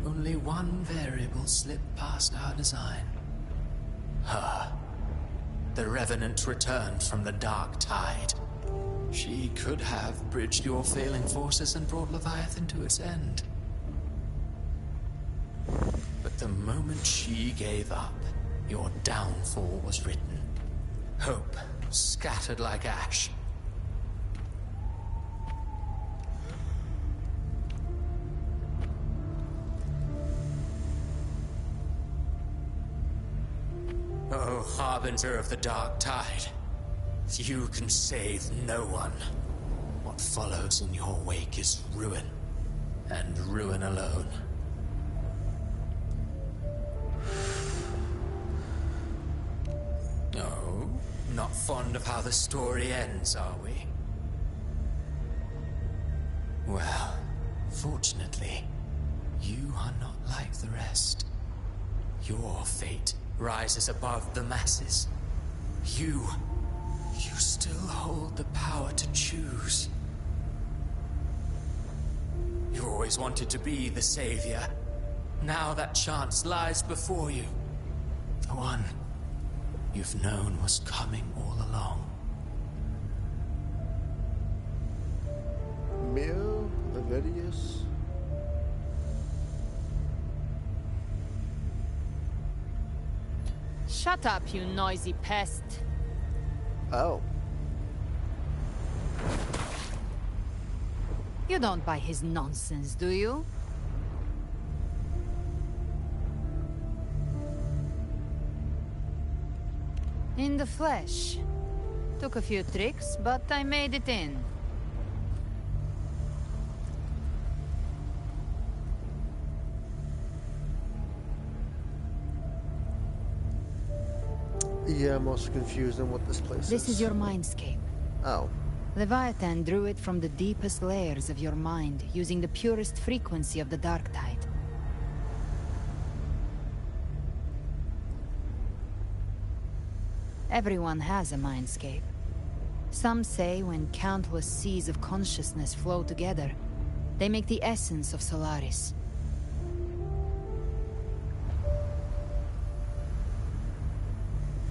Only one variable slipped past our design. Her. The Revenant returned from the Dark Tide. She could have bridged your failing forces and brought Leviathan to its end. But the moment she gave up, your downfall was written. Hope scattered like ash. Oh, harbinger of the Dark Tide. You can save no one. What follows in your wake is ruin, and ruin alone. No, not fond of how the story ends, are we? Well, fortunately, you are not like the rest. Your fate rises above the masses, You still hold the power to choose. You always wanted to be the savior. Now that chance lies before you. The one you've known was coming all along. Mio, Levidius. Shut up, you noisy pest. Oh. You don't buy his nonsense, do you? In the flesh. Took a few tricks, but I made it in. Yeah, I'm also confused on what this place is. This is your mindscape. Oh. Leviathan drew it from the deepest layers of your mind, using the purest frequency of the dark tide. Everyone has a mindscape. Some say when countless seas of consciousness flow together, they make the essence of Solaris.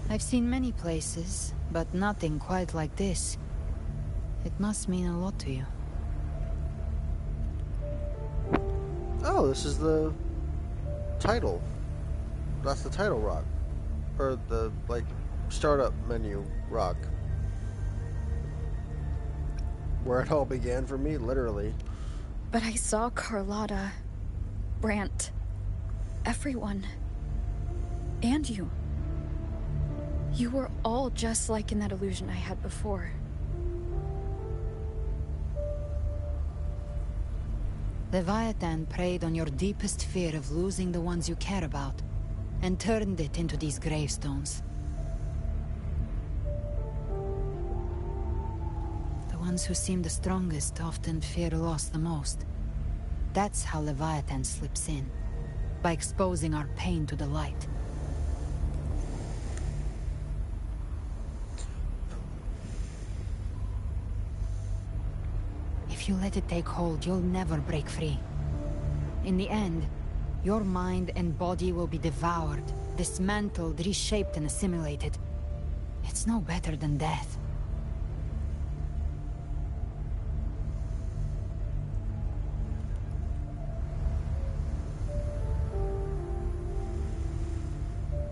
I've seen many places, but nothing quite like this. It must mean a lot to you. Oh, this is the title. That's the title rock. Or the, like, startup menu rock. Where it all began for me, literally. But I saw Carlotta, Brant, everyone. And you. You were all just like in that illusion I had before. Leviathan preyed on your deepest fear of losing the ones you care about, and turned it into these gravestones. The ones who seem the strongest often fear loss the most. That's how Leviathan slips in, by exposing our pain to the light. If you let it take hold, you'll never break free. In the end, your mind and body will be devoured, dismantled, reshaped, and assimilated. It's no better than death.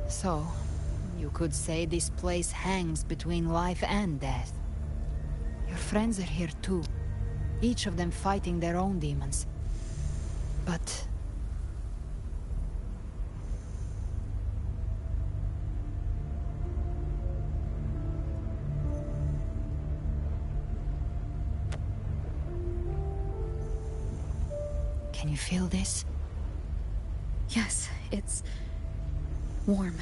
So, you could say this place hangs between life and death. Your friends are here too. Each of them fighting their own demons. But... can you feel this? Yes, it's warm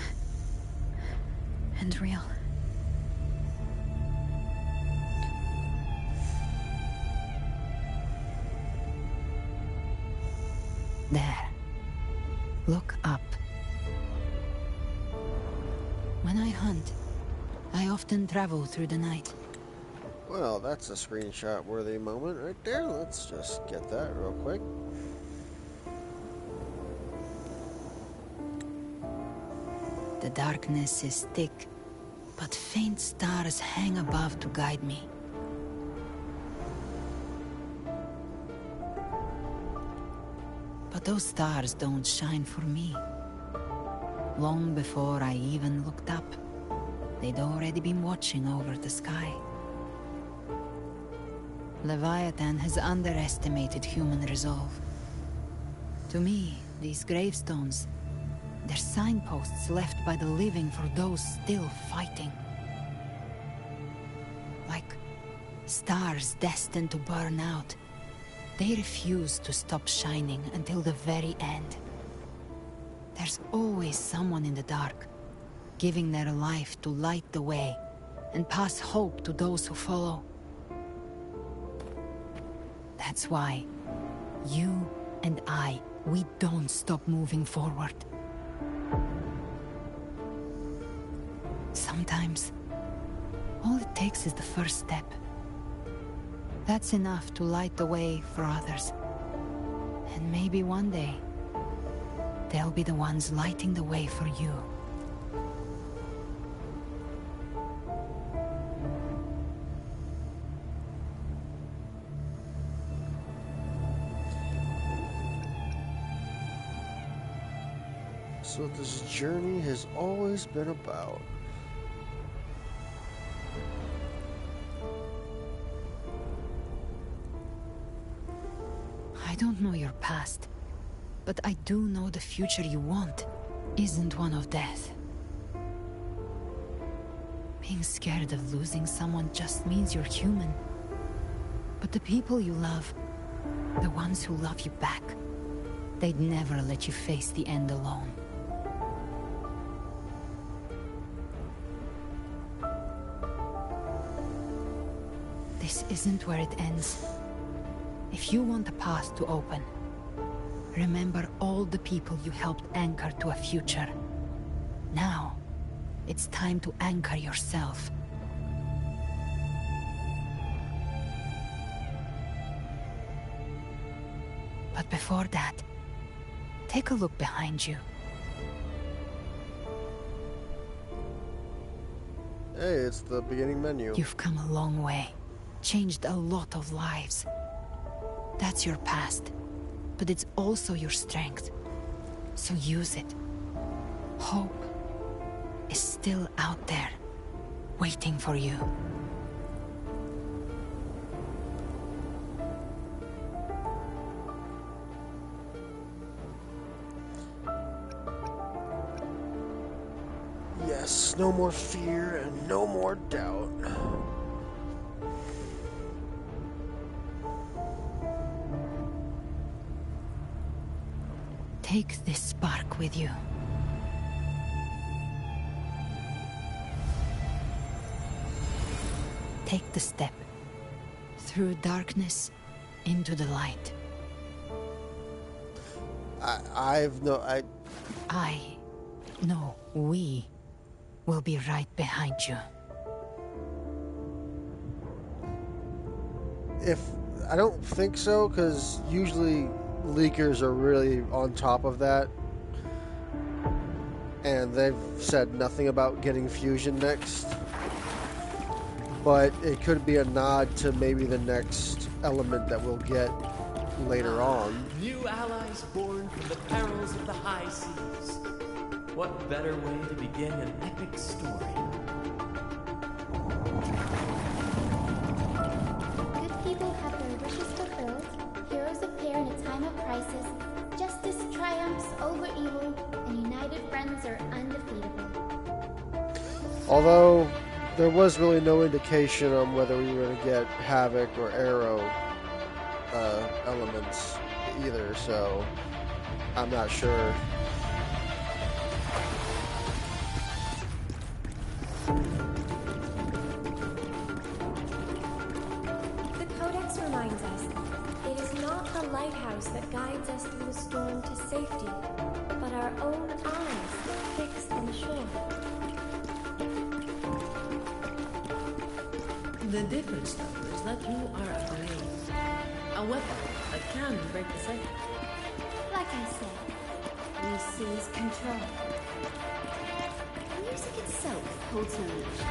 and real. There. Look up. When I hunt, I often travel through the night. Well, that's a screenshot-worthy moment right there. Let's just get that real quick. The darkness is thick, but faint stars hang above to guide me. But those stars don't shine for me. Long before I even looked up, they'd already been watching over the sky. Leviathan has underestimated human resolve. To me, these gravestones, they're signposts left by the living for those still fighting. Like stars destined to burn out. They refuse to stop shining until the very end. There's always someone in the dark, giving their life to light the way and pass hope to those who follow. That's why you and I, we don't stop moving forward. Sometimes takes is the first step. That's enough to light the way for others. And maybe one day, they'll be the ones lighting the way for you. That's what this journey has always been about. I don't know your past, but I do know the future you want isn't one of death. Being scared of losing someone just means you're human. But the people you love, the ones who love you back, they'd never let you face the end alone. This isn't where it ends. If you want the path to open, remember all the people you helped anchor to a future. Now, it's time to anchor yourself. But before that, take a look behind you. Hey, it's the beginning menu. You've come a long way, changed a lot of lives. That's your past, but it's also your strength. So use it. Hope is still out there, waiting for you. Yes, no more fear and no more doubt. Take this spark with you. Take the step. Through darkness, into the light. No, we will be right behind you. I don't think so, because usually leakers are really on top of that. And they've said nothing about getting fusion next. But it could be a nod to maybe the next element that we'll get later on. New allies born from the perils of the high seas. What better way to begin an epic story? Good people have their wishes fulfilled. Heroes appear in a time of crisis. Justice triumphs over evil, and united friends are undefeatable. Although there was really no indication on whether we were going to get Havoc or Arrow elements either, so I'm not sure. The Codex reminds us, it is not the lighthouse that guides us through the storm to safety, but our own eyes fixed on the shore. The difference, though, is that you are a blade. A weapon that can break the safe. Like I said, we seize control. The music itself holds no emotion.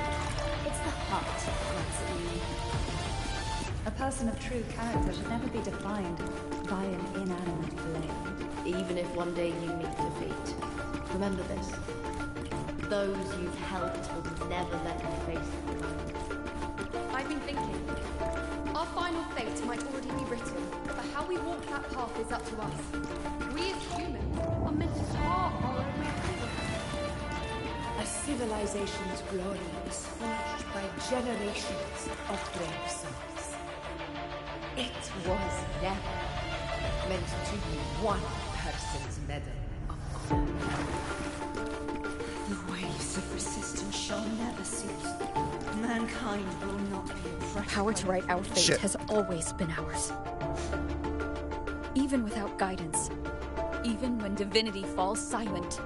It's the heart that runs it in me. A person of true character should never be defined by an inanimate blade. Even if one day you meet defeat, remember this. Those you've helped will never let you face them. I've been thinking. Our final fate might already be written, but how we walk that path is up to us. We as humans are meant to carve our own way forward. A civilization's glory is forged by generations of brave souls. It was never meant to be one person's medal of honor. The waves of resistance shall never cease. Mankind will not be oppressed. Power to write our fate has always been ours. Even without guidance, even when divinity falls silent,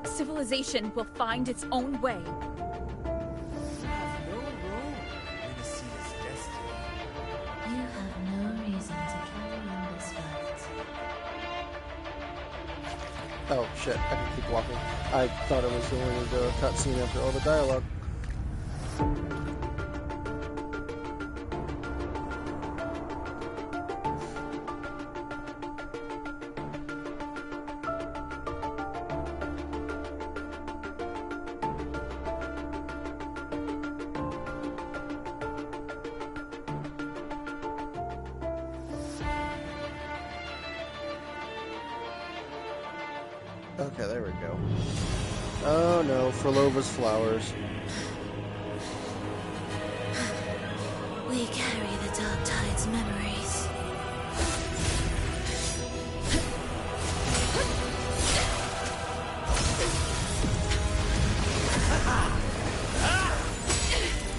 civilization will find its own way. You have no role Oh shit, I can keep walking. I thought it was only the cutscene after all the dialogue. Okay, there we go. Oh no, Frolova's flowers. We carry the Dark Tide's memories.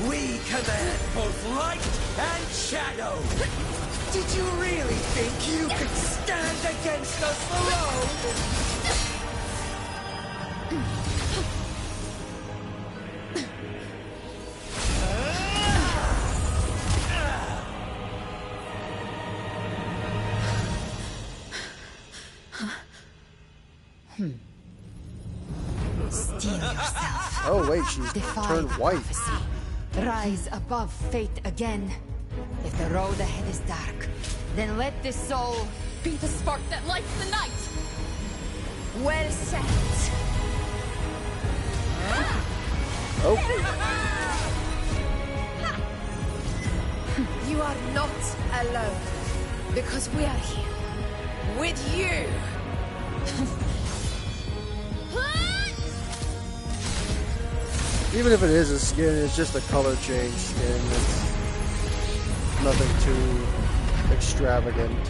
We command both light and shadow. Did you really think you could stand against us alone? Steel yourself. Oh wait, she's Defy turned white. prophecy. Rise above fate again. If the road ahead is dark, then let this soul be the spark that lights the night. Well said. Oh. You are not alone, because we are here with you. Even if it is a skin, it's just a color change skin. It's nothing too extravagant.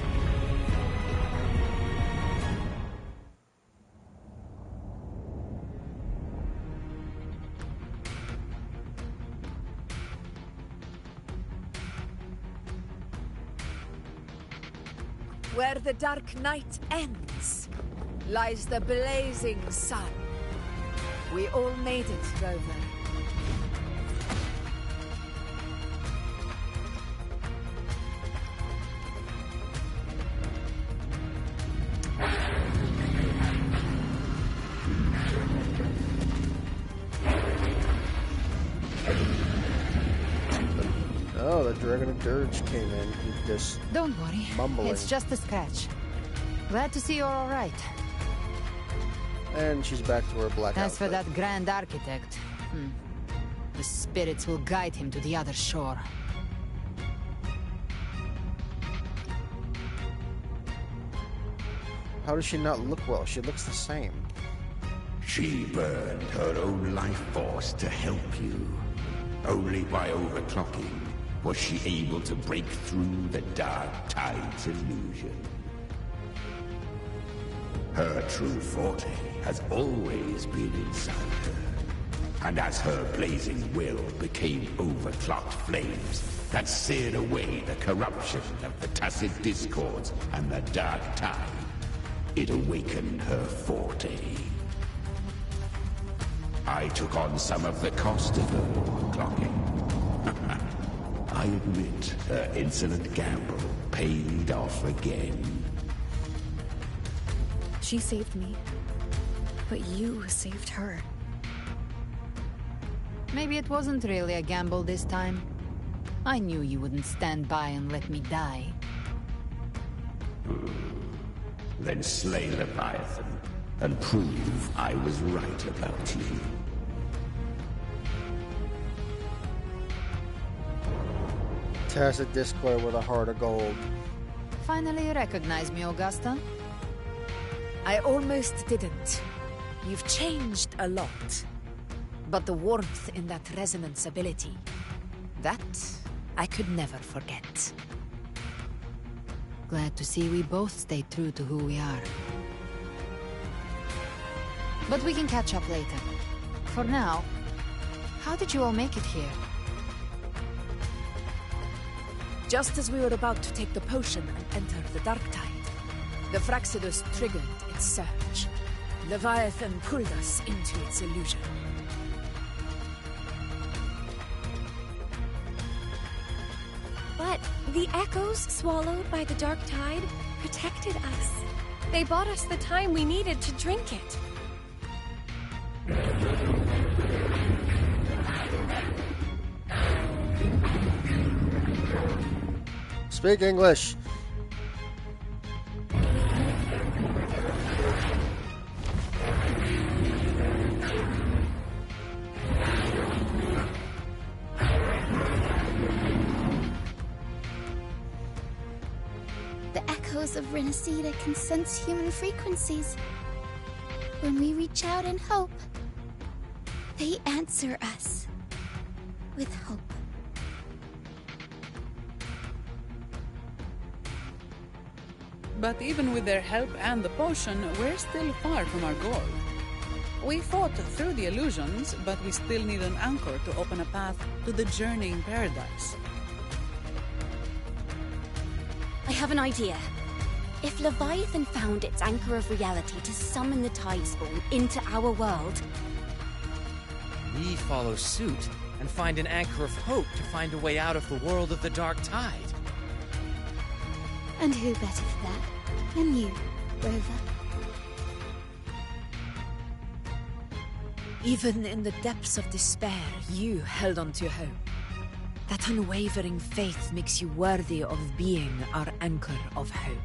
Where the dark night ends, lies the blazing sun. We all made it, Rover. Oh, the Dragon of Dirge came in. He just Don't worry. mumbling. It's just a scratch. Glad to see you're all right. And she's back to her black As for outfit. that Grand Architect, the spirits will guide him to the other shore. How does she not look well? She looks the same. She burned her own life force to help you. Only by overclocking was she able to break through the Dark Tide's illusion. Her true forte has always been inside her. And as her blazing will became overclocked flames that seared away the corruption of the Tacit Discords and the Dark Tide, it awakened her forte. I took on some of the cost of her overclocking. I admit her insolent gamble paid off again. She saved me, but you saved her. Maybe it wasn't really a gamble this time. I knew you wouldn't stand by and let me die. Then slay Leviathan and prove I was right about you. Tacit Discord with a heart of gold. Finally you recognize me, Augusta? I almost didn't. You've changed a lot. But the warmth in that resonance ability, that I could never forget. Glad to see we both stayed true to who we are. But we can catch up later. For now, how did you all make it here? Just as we were about to take the potion and enter the Dark Tide, the Fraxidus triggered its surge. Leviathan pulled us into its illusion. But the echoes swallowed by the Dark Tide protected us. They bought us the time we needed to drink it. Speak English. The echoes of Rinascita can sense human frequencies. When we reach out in hope, they answer us with hope. But even with their help and the potion, we're still far from our goal. We fought through the illusions, but we still need an anchor to open a path to the journeying paradise. I have an idea. If Leviathan found its anchor of reality to summon the Tidespawn into our world... We follow suit and find an anchor of hope to find a way out of the world of the Dark Tide. And who better for that than you, Rover? Even in the depths of despair, you held on to hope. That unwavering faith makes you worthy of being our anchor of hope.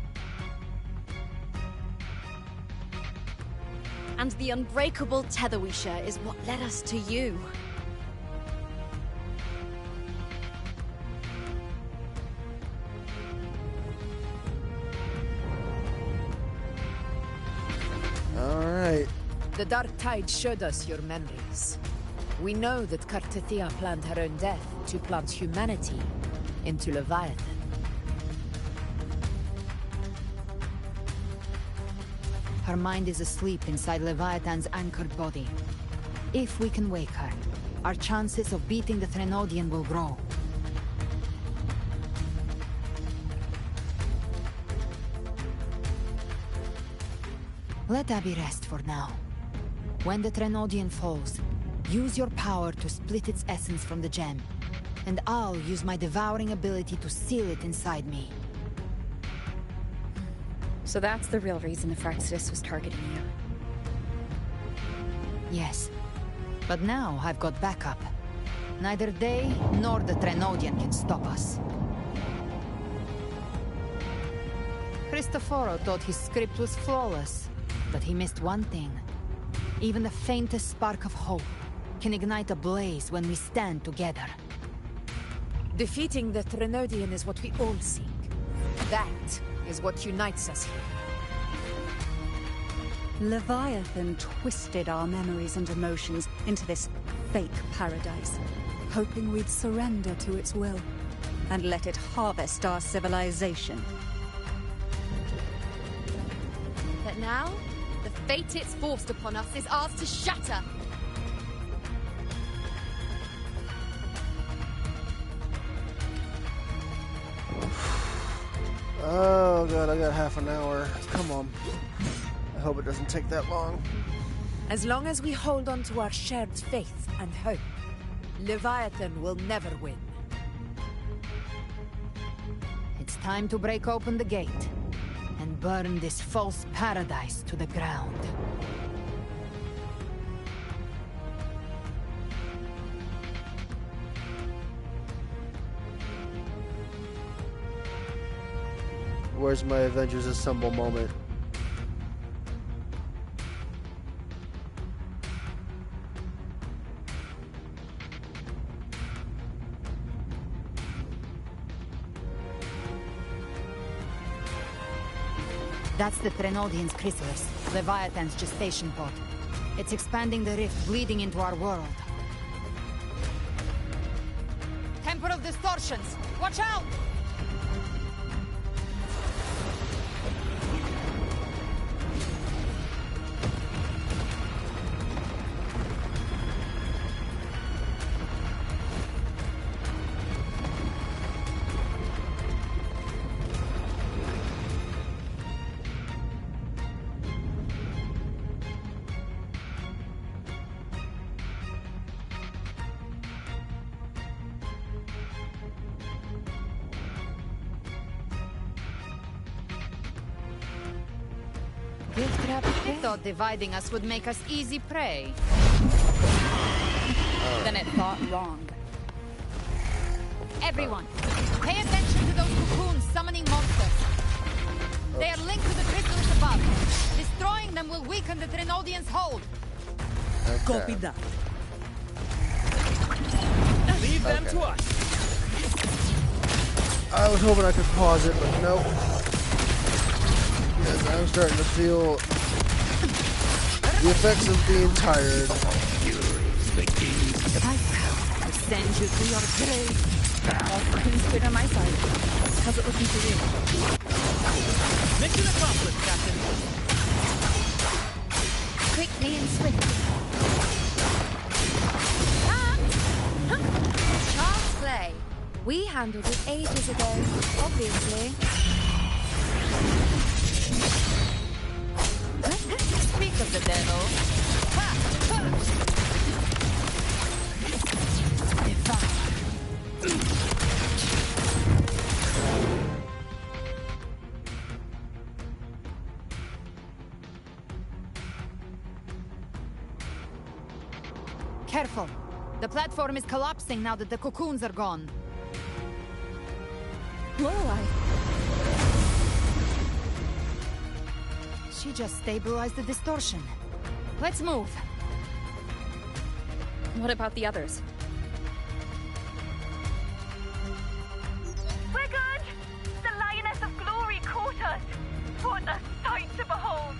And the unbreakable tether we share is what led us to you. All right. The Dark Tide showed us your memories. We know that Kartathea planned her own death to plant humanity into Leviathan. Her mind is asleep inside Leviathan's anchored body. If we can wake her, our chances of beating the Threnodian will grow. Let Abby rest for now. When the Threnodian falls, use your power to split its essence from the gem, and I'll use my devouring ability to seal it inside me. So that's the real reason the Fractus was targeting you. Yes, but now I've got backup. Neither they nor the Threnodian can stop us. Cristoforo thought his script was flawless, but he missed one thing. Even the faintest spark of hope can ignite a blaze when we stand together. Defeating the Threnodian is what we all seek. That is what unites us here. Leviathan twisted our memories and emotions into this fake paradise, hoping we'd surrender to its will and let it harvest our civilization. But now, the fate it's forced upon us is ours to shatter. Oh god, I got half an hour. Come on. I hope it doesn't take that long. As long as we hold on to our shared faith and hope, Leviathan will never win. It's time to break open the gate and burn this false paradise to the ground. Where's my Avengers Assemble moment? That's the Threnodian's chrysalis, Leviathan's gestation pod. It's expanding the rift, bleeding into our world. Temporal distortions! Watch out! I thought dividing us would make us easy prey. Then it thought wrong. Everyone, pay attention to those cocoons summoning monsters. They are linked to the crystals above. Destroying them will weaken the Trinodians' hold. Okay. Copy that. Leave them to us. I was hoping I could pause it, but nope. Because I'm starting to feel the effects of being tired. I send you to your grave. Consider my side. How's it looking for you? Mission accomplished, Captain. Quickly and swiftly. Child's play. We handled it ages ago, obviously. Speak of the devil. Careful. The platform is collapsing now that the cocoons are gone. Lorelei. She just stabilized the distortion. Let's move. What about the others? We're good! The Lioness of Glory caught us! What a sight to behold!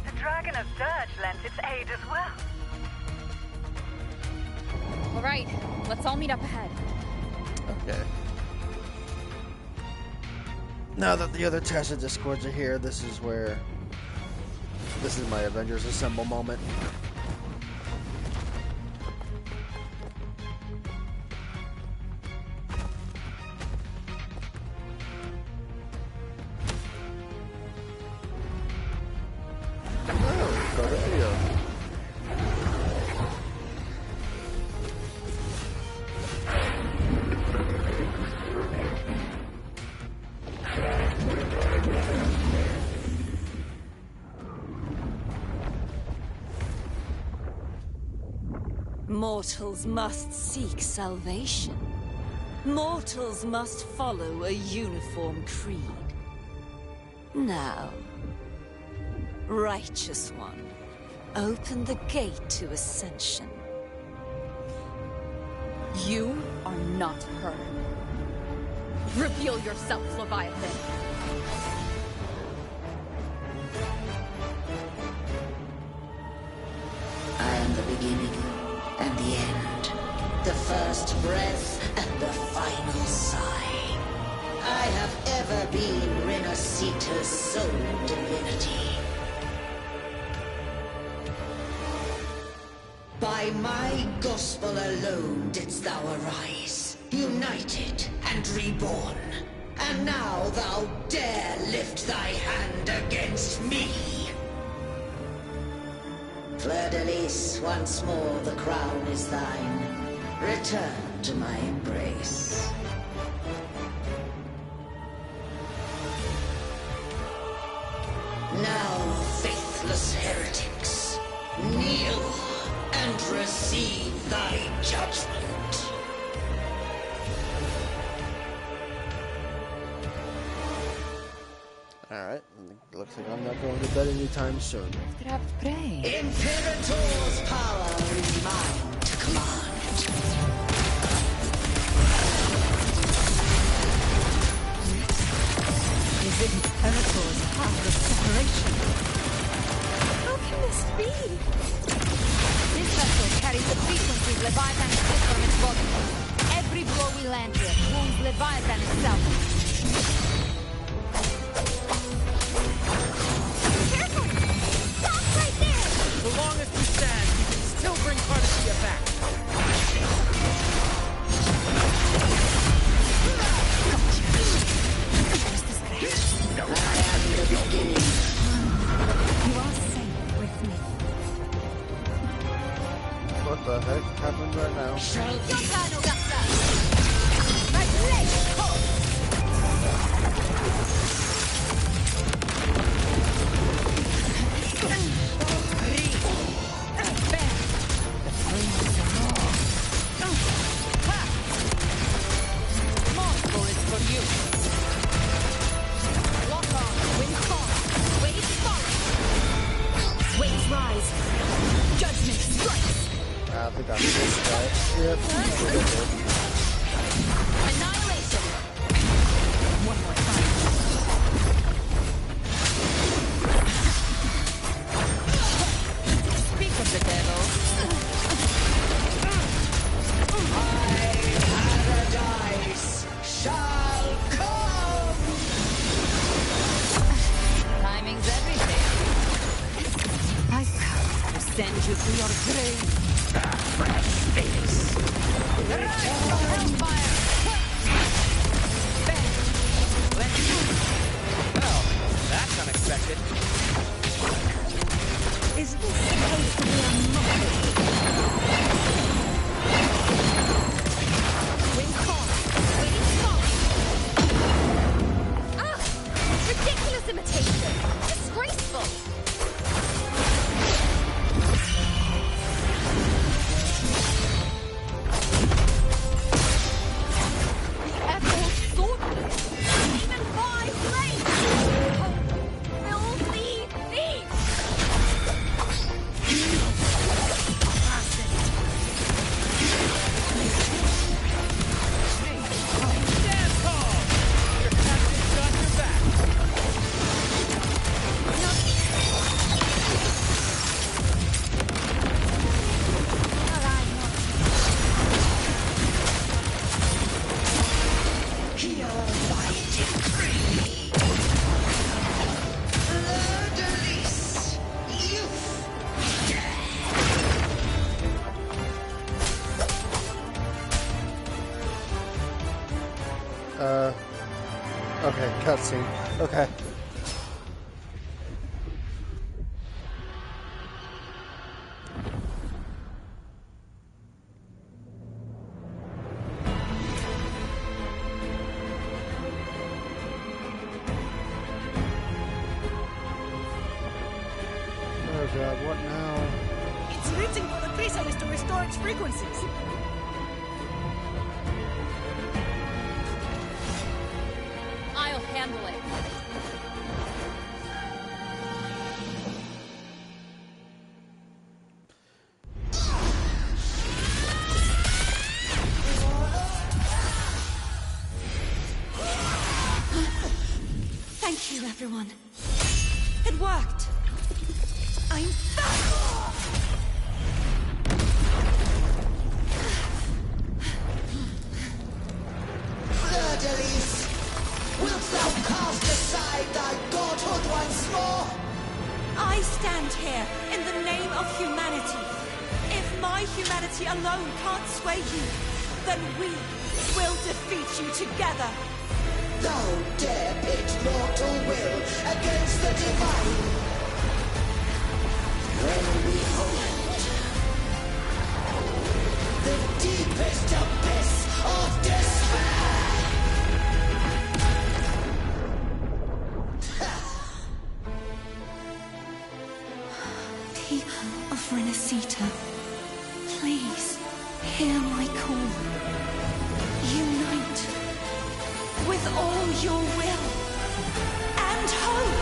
The Dragon of Dirge lent its aid as well. All right, let's all meet up ahead. Okay. Now that the other Tacit Discords are here, this is my Avengers Assemble moment. Oh, got a video. Mortals must seek salvation. Mortals must follow a uniform creed. Now, Righteous One, open the gate to ascension. You are not her. Reveal yourself, Leviathan. I am the beginning and the end, the first breath and the final sigh. I have ever been Rinascita's sole divinity. By my gospel alone didst thou arise, united and reborn. And now thou dare lift thy hand against me. Fleur-de-Lis, once more the crown is thine. Return to my embrace. Now, faithless heretics, kneel and receive thy judgment. Alright, looks like I'm not going to bed anytime soon. Imperator's power is mine to command. Is it Imperator's path of separation? How can this be? This vessel carries the frequencies Leviathan spits from its body. Every blow we land here wounds Leviathan itself. So long as we stand, we can still bring Cardacia back. I am the beginning. You are safe with me. What the heck happened right now? Annihilation! One more time. Speak of the devil. Paradise shall come! Timing's everything. I've come to send you to your grave. Fresh face! Hellfire! Well, that's unexpected. Is this supposed to be a mockery? Wing con! Wing con! Ah! Ridiculous imitation! Disgraceful! The echo's swordless! Even by blade! Filthy thief! Damn call! Your captain's got your back. Hear my decree! Murderless youth! Okay, cutscene. Okay. Oh god, what now? It's reaching for the chrysalis to restore its frequencies. I'll handle it. Thank you, everyone. It worked. I'm back! Murderless! Wilt thou cast aside thy godhood once more? I stand here in the name of humanity. If my humanity alone can't sway you, then we will defeat you together. Thou dare pit mortal will against the divine. When behold the deepest abyss of despair. People of Rinascita, please hear my call. Unite with all your will and hope.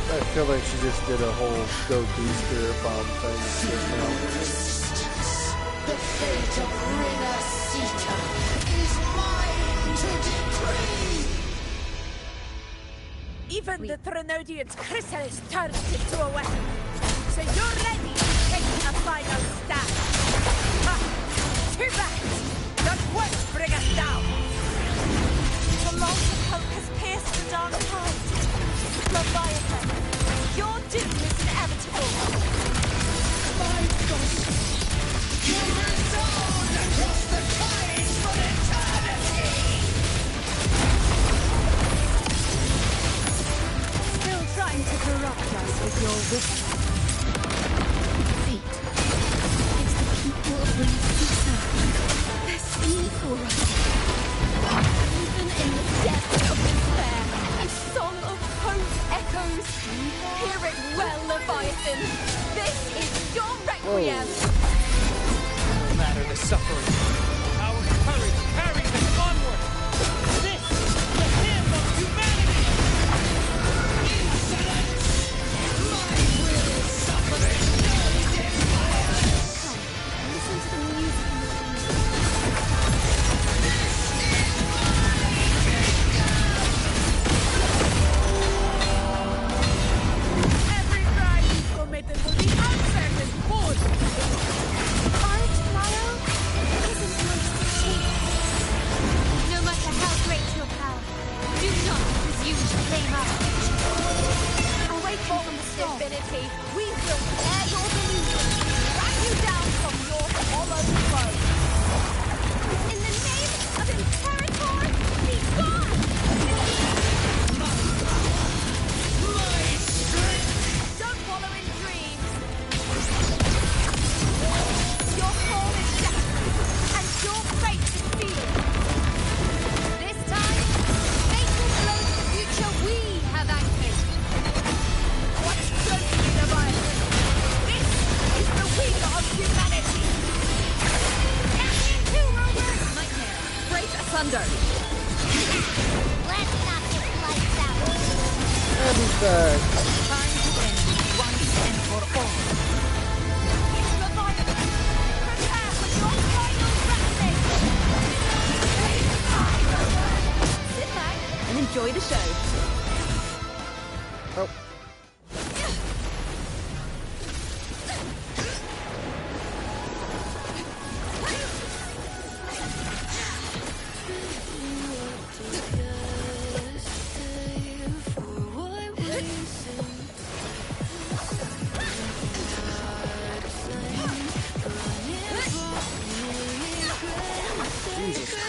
I feel like she just did a whole Goku spirit bomb thing just now. The fate of Rinascita is mine to decree. Even the Trinodian's chrysalis turns into a weapon. So you're ready to take a final stand. Ha! Too bad! That won't bring us down! The light of hope has pierced the dark tide. Leviathan, your doom is inevitable. My ghost, you resound across the tides for eternity! Still trying to corrupt us with your wisdom. Fate. It's the people of Rinascita. They're scheming for us. Even in the depths of despair, a song of hope echoes. Hear it well, Leviathan. This is your requiem. No matter the suffering, our courage carries us onward. This is the hymn of humanity. Insolence! My will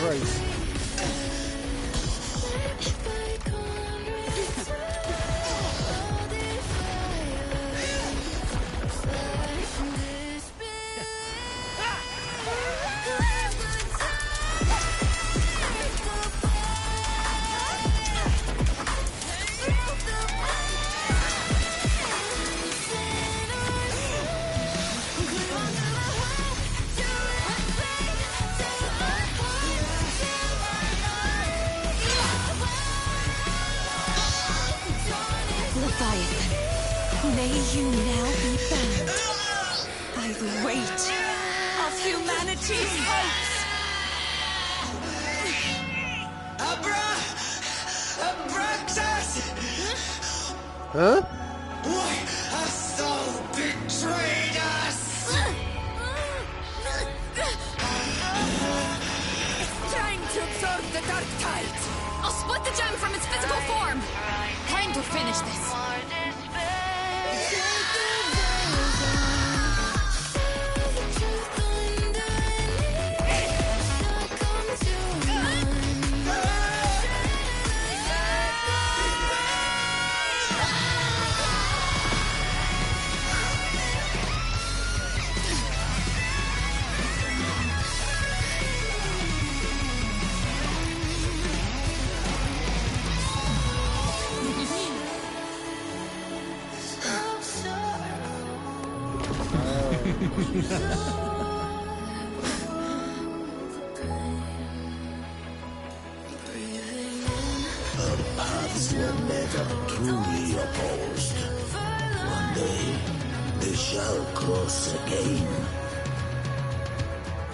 Christ. Leviathan, may you now be bound by the weight of humanity's hopes. Abraxas! Huh? Why hast thou betrayed us? It's trying to absorb the dark tide. I'll split the gem from its physical form. Time to finish this. Our paths were never truly opposed. One day, they shall cross again.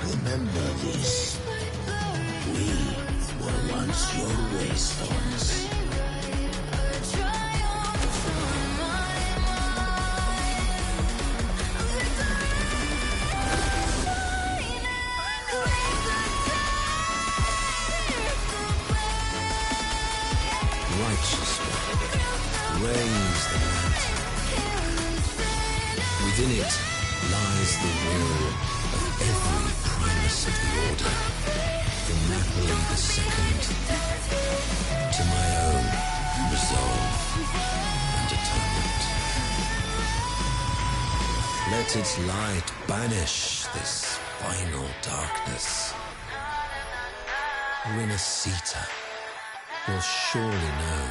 Remember this. We were once your waystones. Righteous one, raise the mountain. Within it lies the will of every primus of the Order, from Napoli II to my own resolve and atonement. Let its light banish this final darkness. Rinascita will surely know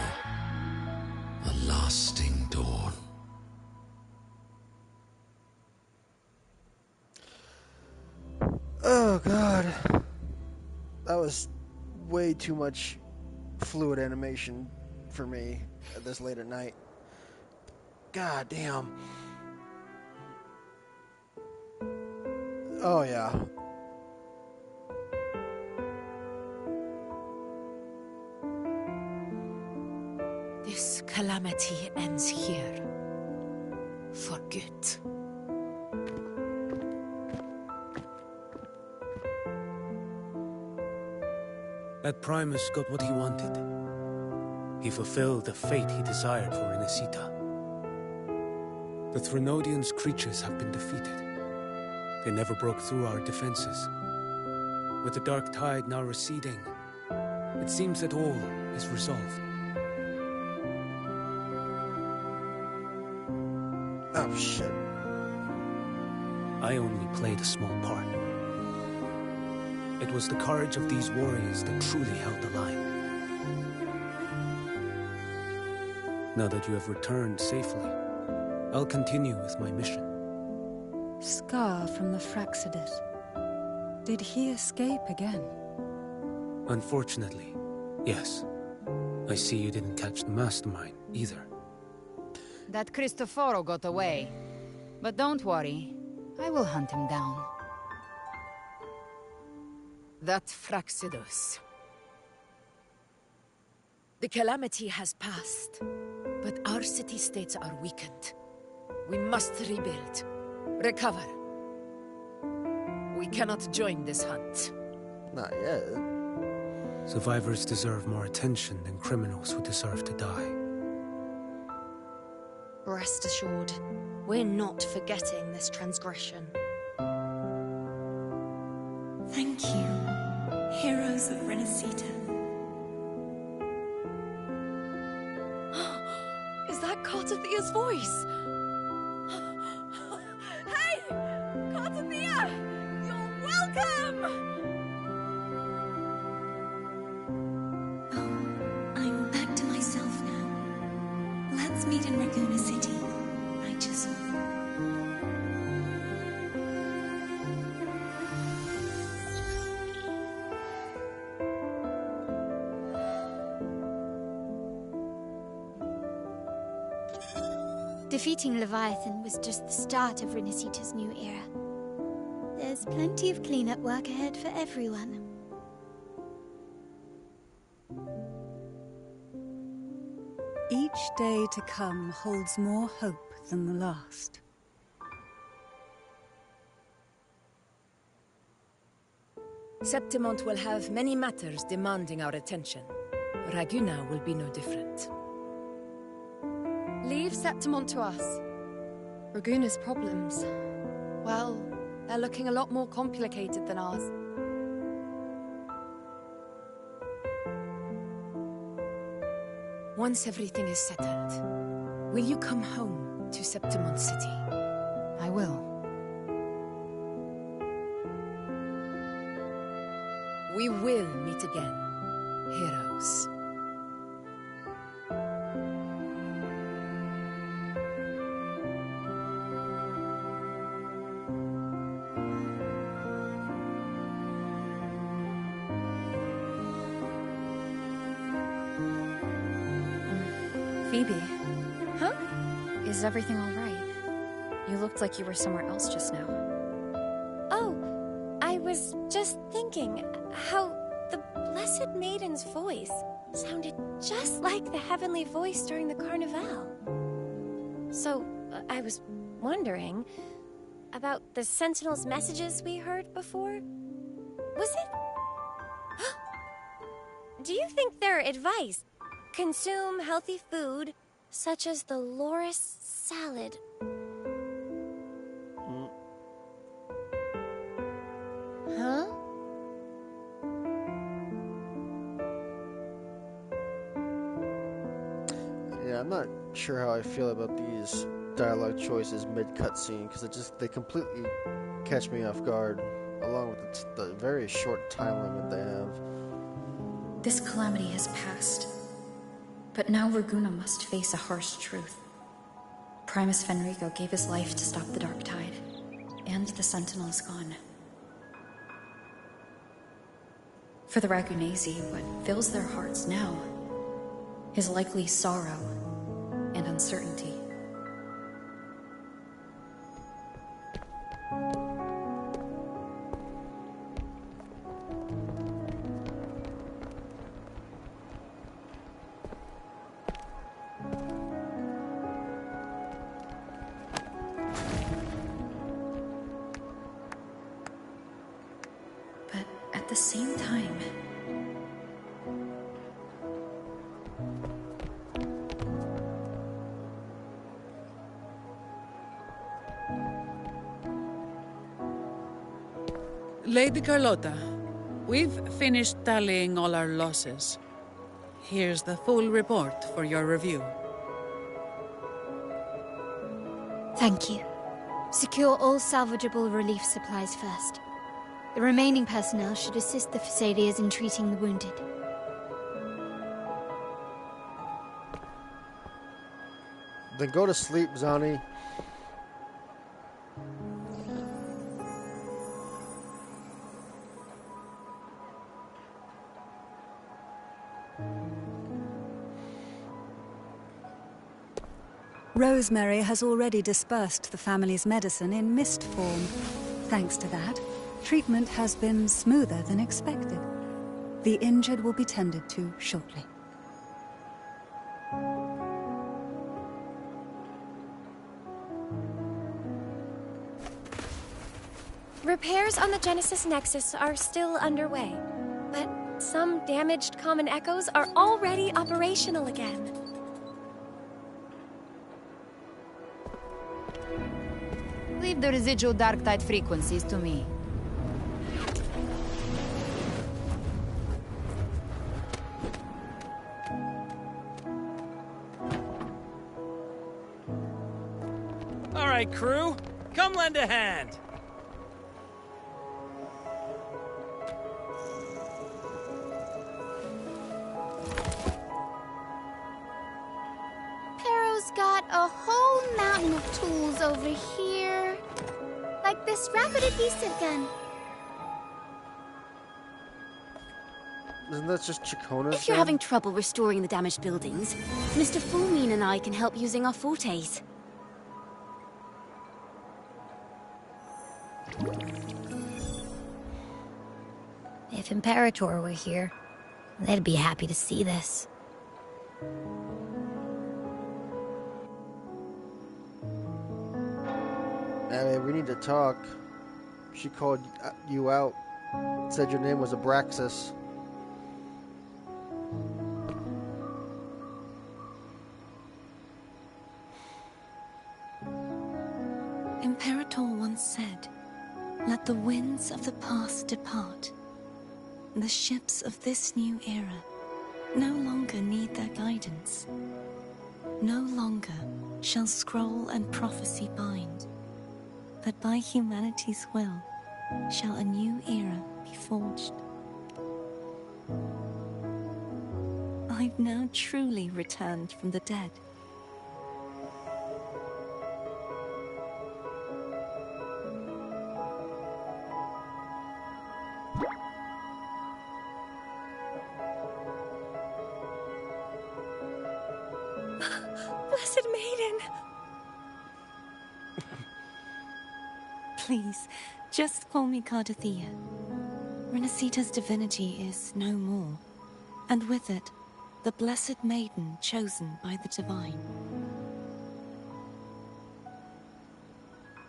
a lasting dawn. Oh god. That was way too much fluid animation for me this late at night. God damn. Oh yeah. This calamity ends here. For good. That Primus got what he wanted. He fulfilled the fate he desired for Rinascita. The Threnodians' creatures have been defeated. They never broke through our defenses. With the dark tide now receding, it seems that all is resolved. Oh, shit. I only played a small part. It was the courage of these warriors that truly held the line. Now that you have returned safely, I'll continue with my mission. Scar from the Fraxidus. Did he escape again? Unfortunately, yes. I see you didn't catch the mastermind, either. That Cristoforo got away. But don't worry, I will hunt him down. That Fraxidus. The calamity has passed, but our city-states are weakened. We must rebuild, recover. We cannot join this hunt. Not yet. Survivors deserve more attention than criminals who deserve to die. Rest assured, we're not forgetting this transgression. Thank you, heroes of Rinascita. Is that Cartathia's voice? Hey! Cartathia! You're welcome! I'm back to myself now. Let's meet in Raguna City. Righteous one. Defeating Leviathan was just the start of Rinascita's new era. There's plenty of cleanup work ahead for everyone. Each day to come holds more hope than the last. Septimont will have many matters demanding our attention. Raguna will be no different. Leave Septimont to us. Raguna's problems, well, they're looking a lot more complicated than ours. Once everything is settled, will you come home to Septimont City? I will. We will meet again, heroes. Phoebe. Huh? Is everything all right? You looked like you were somewhere else just now. Oh, I was just thinking how the Blessed Maiden's voice sounded just like the heavenly voice during the Carnival. So, I was wondering about the Sentinel's messages we heard before. Was it? Do you think their advice? Consume healthy food, such as the Loris salad. Huh? Yeah, I'm not sure how I feel about these dialogue choices mid-cutscene, because they completely catch me off guard, along with the very short time limit they have. This calamity has passed. But now Raguna must face a harsh truth. Primus Fenrico gave his life to stop the Dark Tide, and the Sentinel is gone. For the Ragunesi, what fills their hearts now is likely sorrow and uncertainty. At the same time, Lady Carlotta, we've finished tallying all our losses. Here's the full report for your review. Thank you. Secure all salvageable relief supplies first. The remaining personnel should assist the Phasaelians in treating the wounded. Then go to sleep, Zani. Rosemary has already dispersed the family's medicine in mist form. Thanks to that, treatment has been smoother than expected. The injured will be tended to shortly. Repairs on the Genesis Nexus are still underway, but some damaged common echoes are already operational again. Leave the residual dark tide frequencies to me. right, crew? Come lend a hand! Pero's got a whole mountain of tools over here. Like this rapid adhesive gun. Isn't that just Chacona's If you're gun? having trouble restoring the damaged buildings, Mr. Fullmean and I can help using our fortes. If Imperator were here, they'd be happy to see this. Annie, we need to talk. She called you out. Said your name was Abraxas. Imperator once said, "Let the winds of the past depart. The ships of this new era no longer need their guidance. No longer shall scroll and prophecy bind, but by humanity's will shall a new era be forged." I've now truly returned from the dead. Blessed Maiden! Please, just call me Cardothea. Rinascita's divinity is no more, and with it, the Blessed Maiden chosen by the Divine.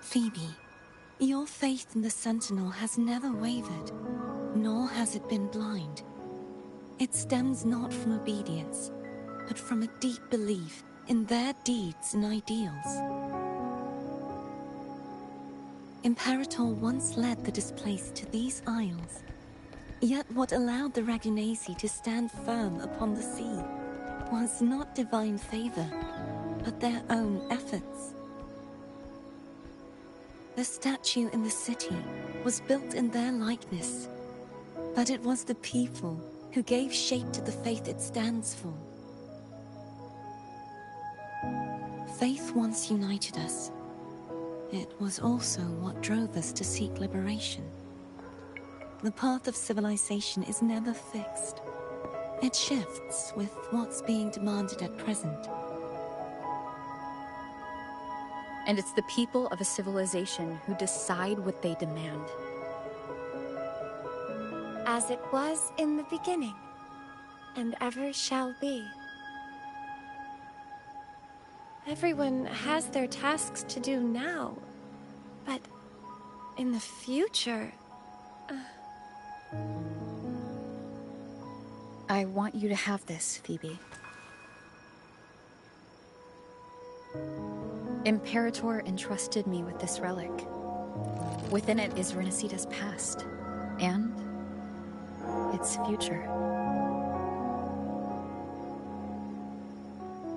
Phoebe, your faith in the Sentinel has never wavered, nor has it been blind. It stems not from obedience, but from a deep belief in their deeds and ideals. Imperator once led the displaced to these isles, yet what allowed the Ragunasi to stand firm upon the sea was not divine favor, but their own efforts. The statue in the city was built in their likeness, but it was the people who gave shape to the faith it stands for. Faith once united us. It was also what drove us to seek liberation. The path of civilization is never fixed. It shifts with what's being demanded at present. And it's the people of a civilization who decide what they demand. As it was in the beginning, and ever shall be. Everyone has their tasks to do now, but in the future... I want you to have this, Phoebe. Imperator entrusted me with this relic. Within it is Rinascita's past, and its future.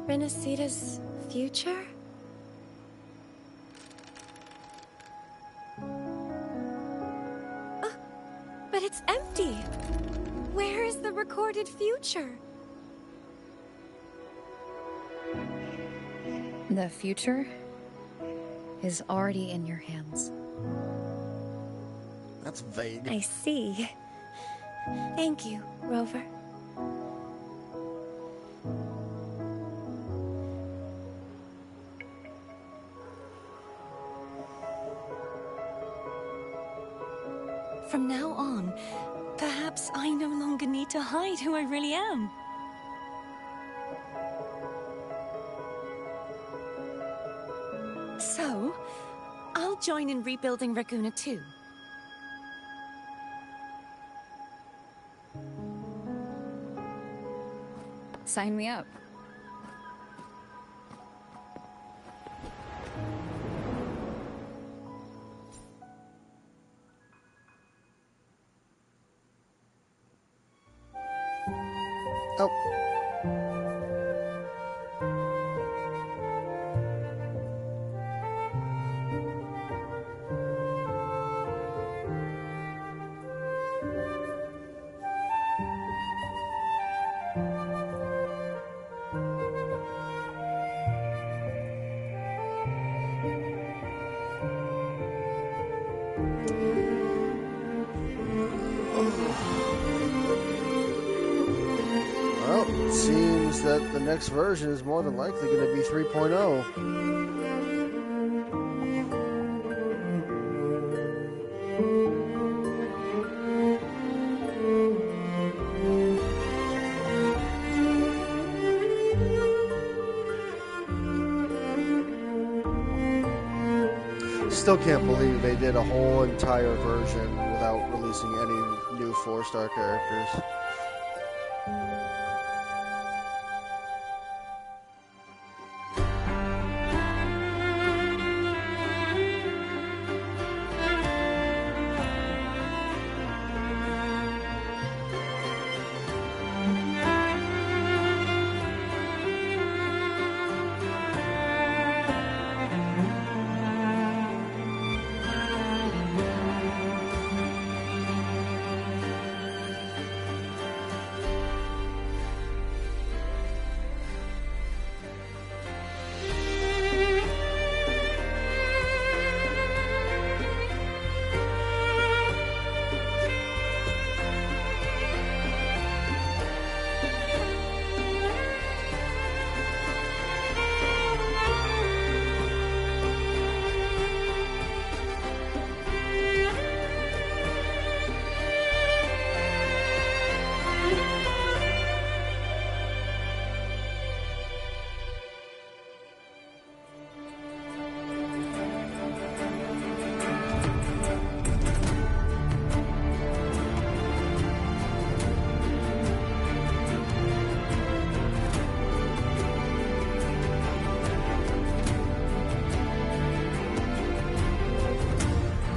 Rinascita's future? But it's empty! Where is the recorded future? The future is already in your hands. That's vague. I see. Thank you, Rover. From now on, perhaps I no longer need to hide who I really am. So, I'll join in rebuilding Raguna too. Sign me up. Oh. seems that the next version is more than likely going to be 3.0. Still can't believe they did a whole entire version without releasing any new 4-star characters.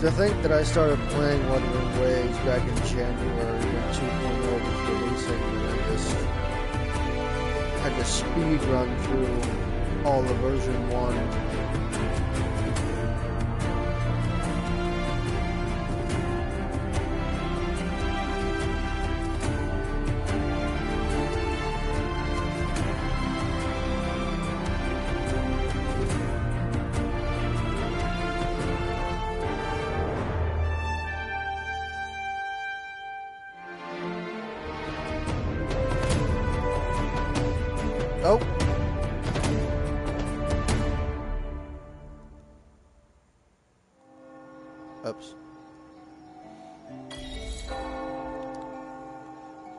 To think that I started playing Wuthering Waves back in January when 2.0 was releasing, and I just had to speed run through all of version 1. Oh. Oops.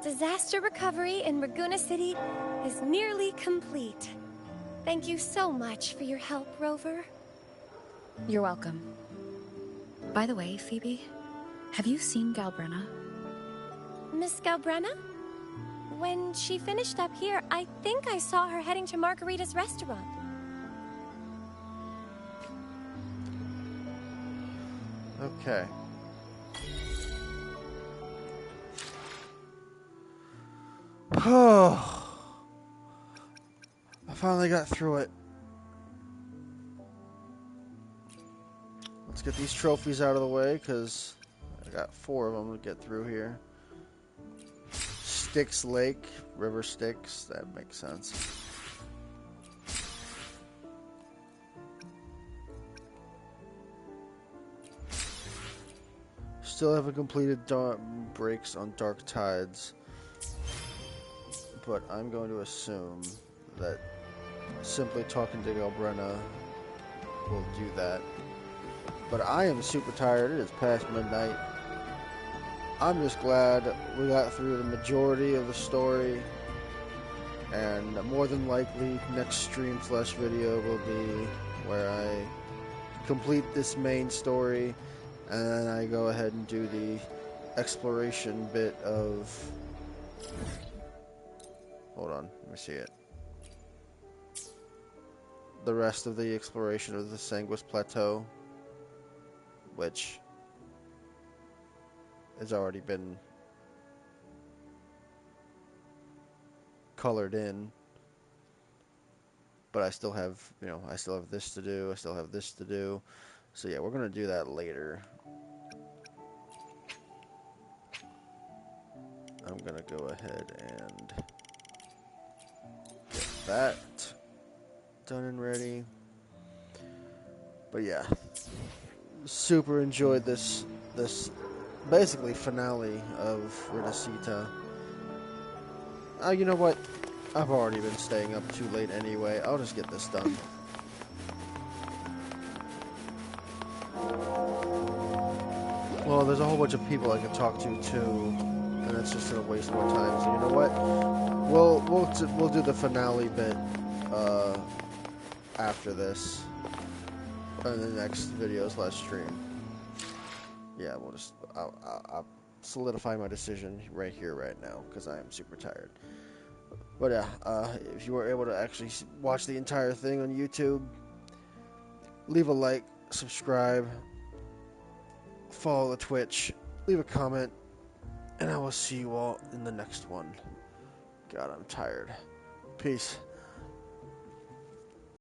Disaster recovery in Raguna City is nearly complete. Thank you so much for your help, Rover. You're welcome. By the way, Phoebe, have you seen Galbrenna? Miss Galbrenna? When she finished up here, I think I saw her heading to Margarita's restaurant. Okay. Oh, I finally got through it. Let's get these trophies out of the way, because I got 4 of them to get through here. Styx Lake, River Styx, that makes sense. Still haven't completed breaks on Dark Tides, but I'm going to assume that simply talking to Galbrenna will do that. But I am super tired. It is past midnight. I'm just glad we got through the majority of the story, and more than likely next stream/video will be where I complete this main story and then I go ahead and do the exploration bit of... Hold on, let me see it. The rest of the exploration of the Sanguis Plateau, which has already been colored in, but I still have, I still have this to do, I still have this to do. So yeah, we're gonna do that later. I'm gonna go ahead and get that done and ready. But yeah, super enjoyed this basically finale of Rinascita. You know what? I've already been staying up too late anyway. I'll just get this done. Well, there's a whole bunch of people I can talk to too, and that's just gonna waste more time. So you know what? We'll do the finale bit after this, in the next video / stream. Yeah, we'll just I'll solidify my decision right here, right now, because I am super tired. But yeah, if you were able to actually watch the entire thing on YouTube, leave a like, subscribe, follow the Twitch, leave a comment, and I will see you all in the next one. God, I'm tired. Peace.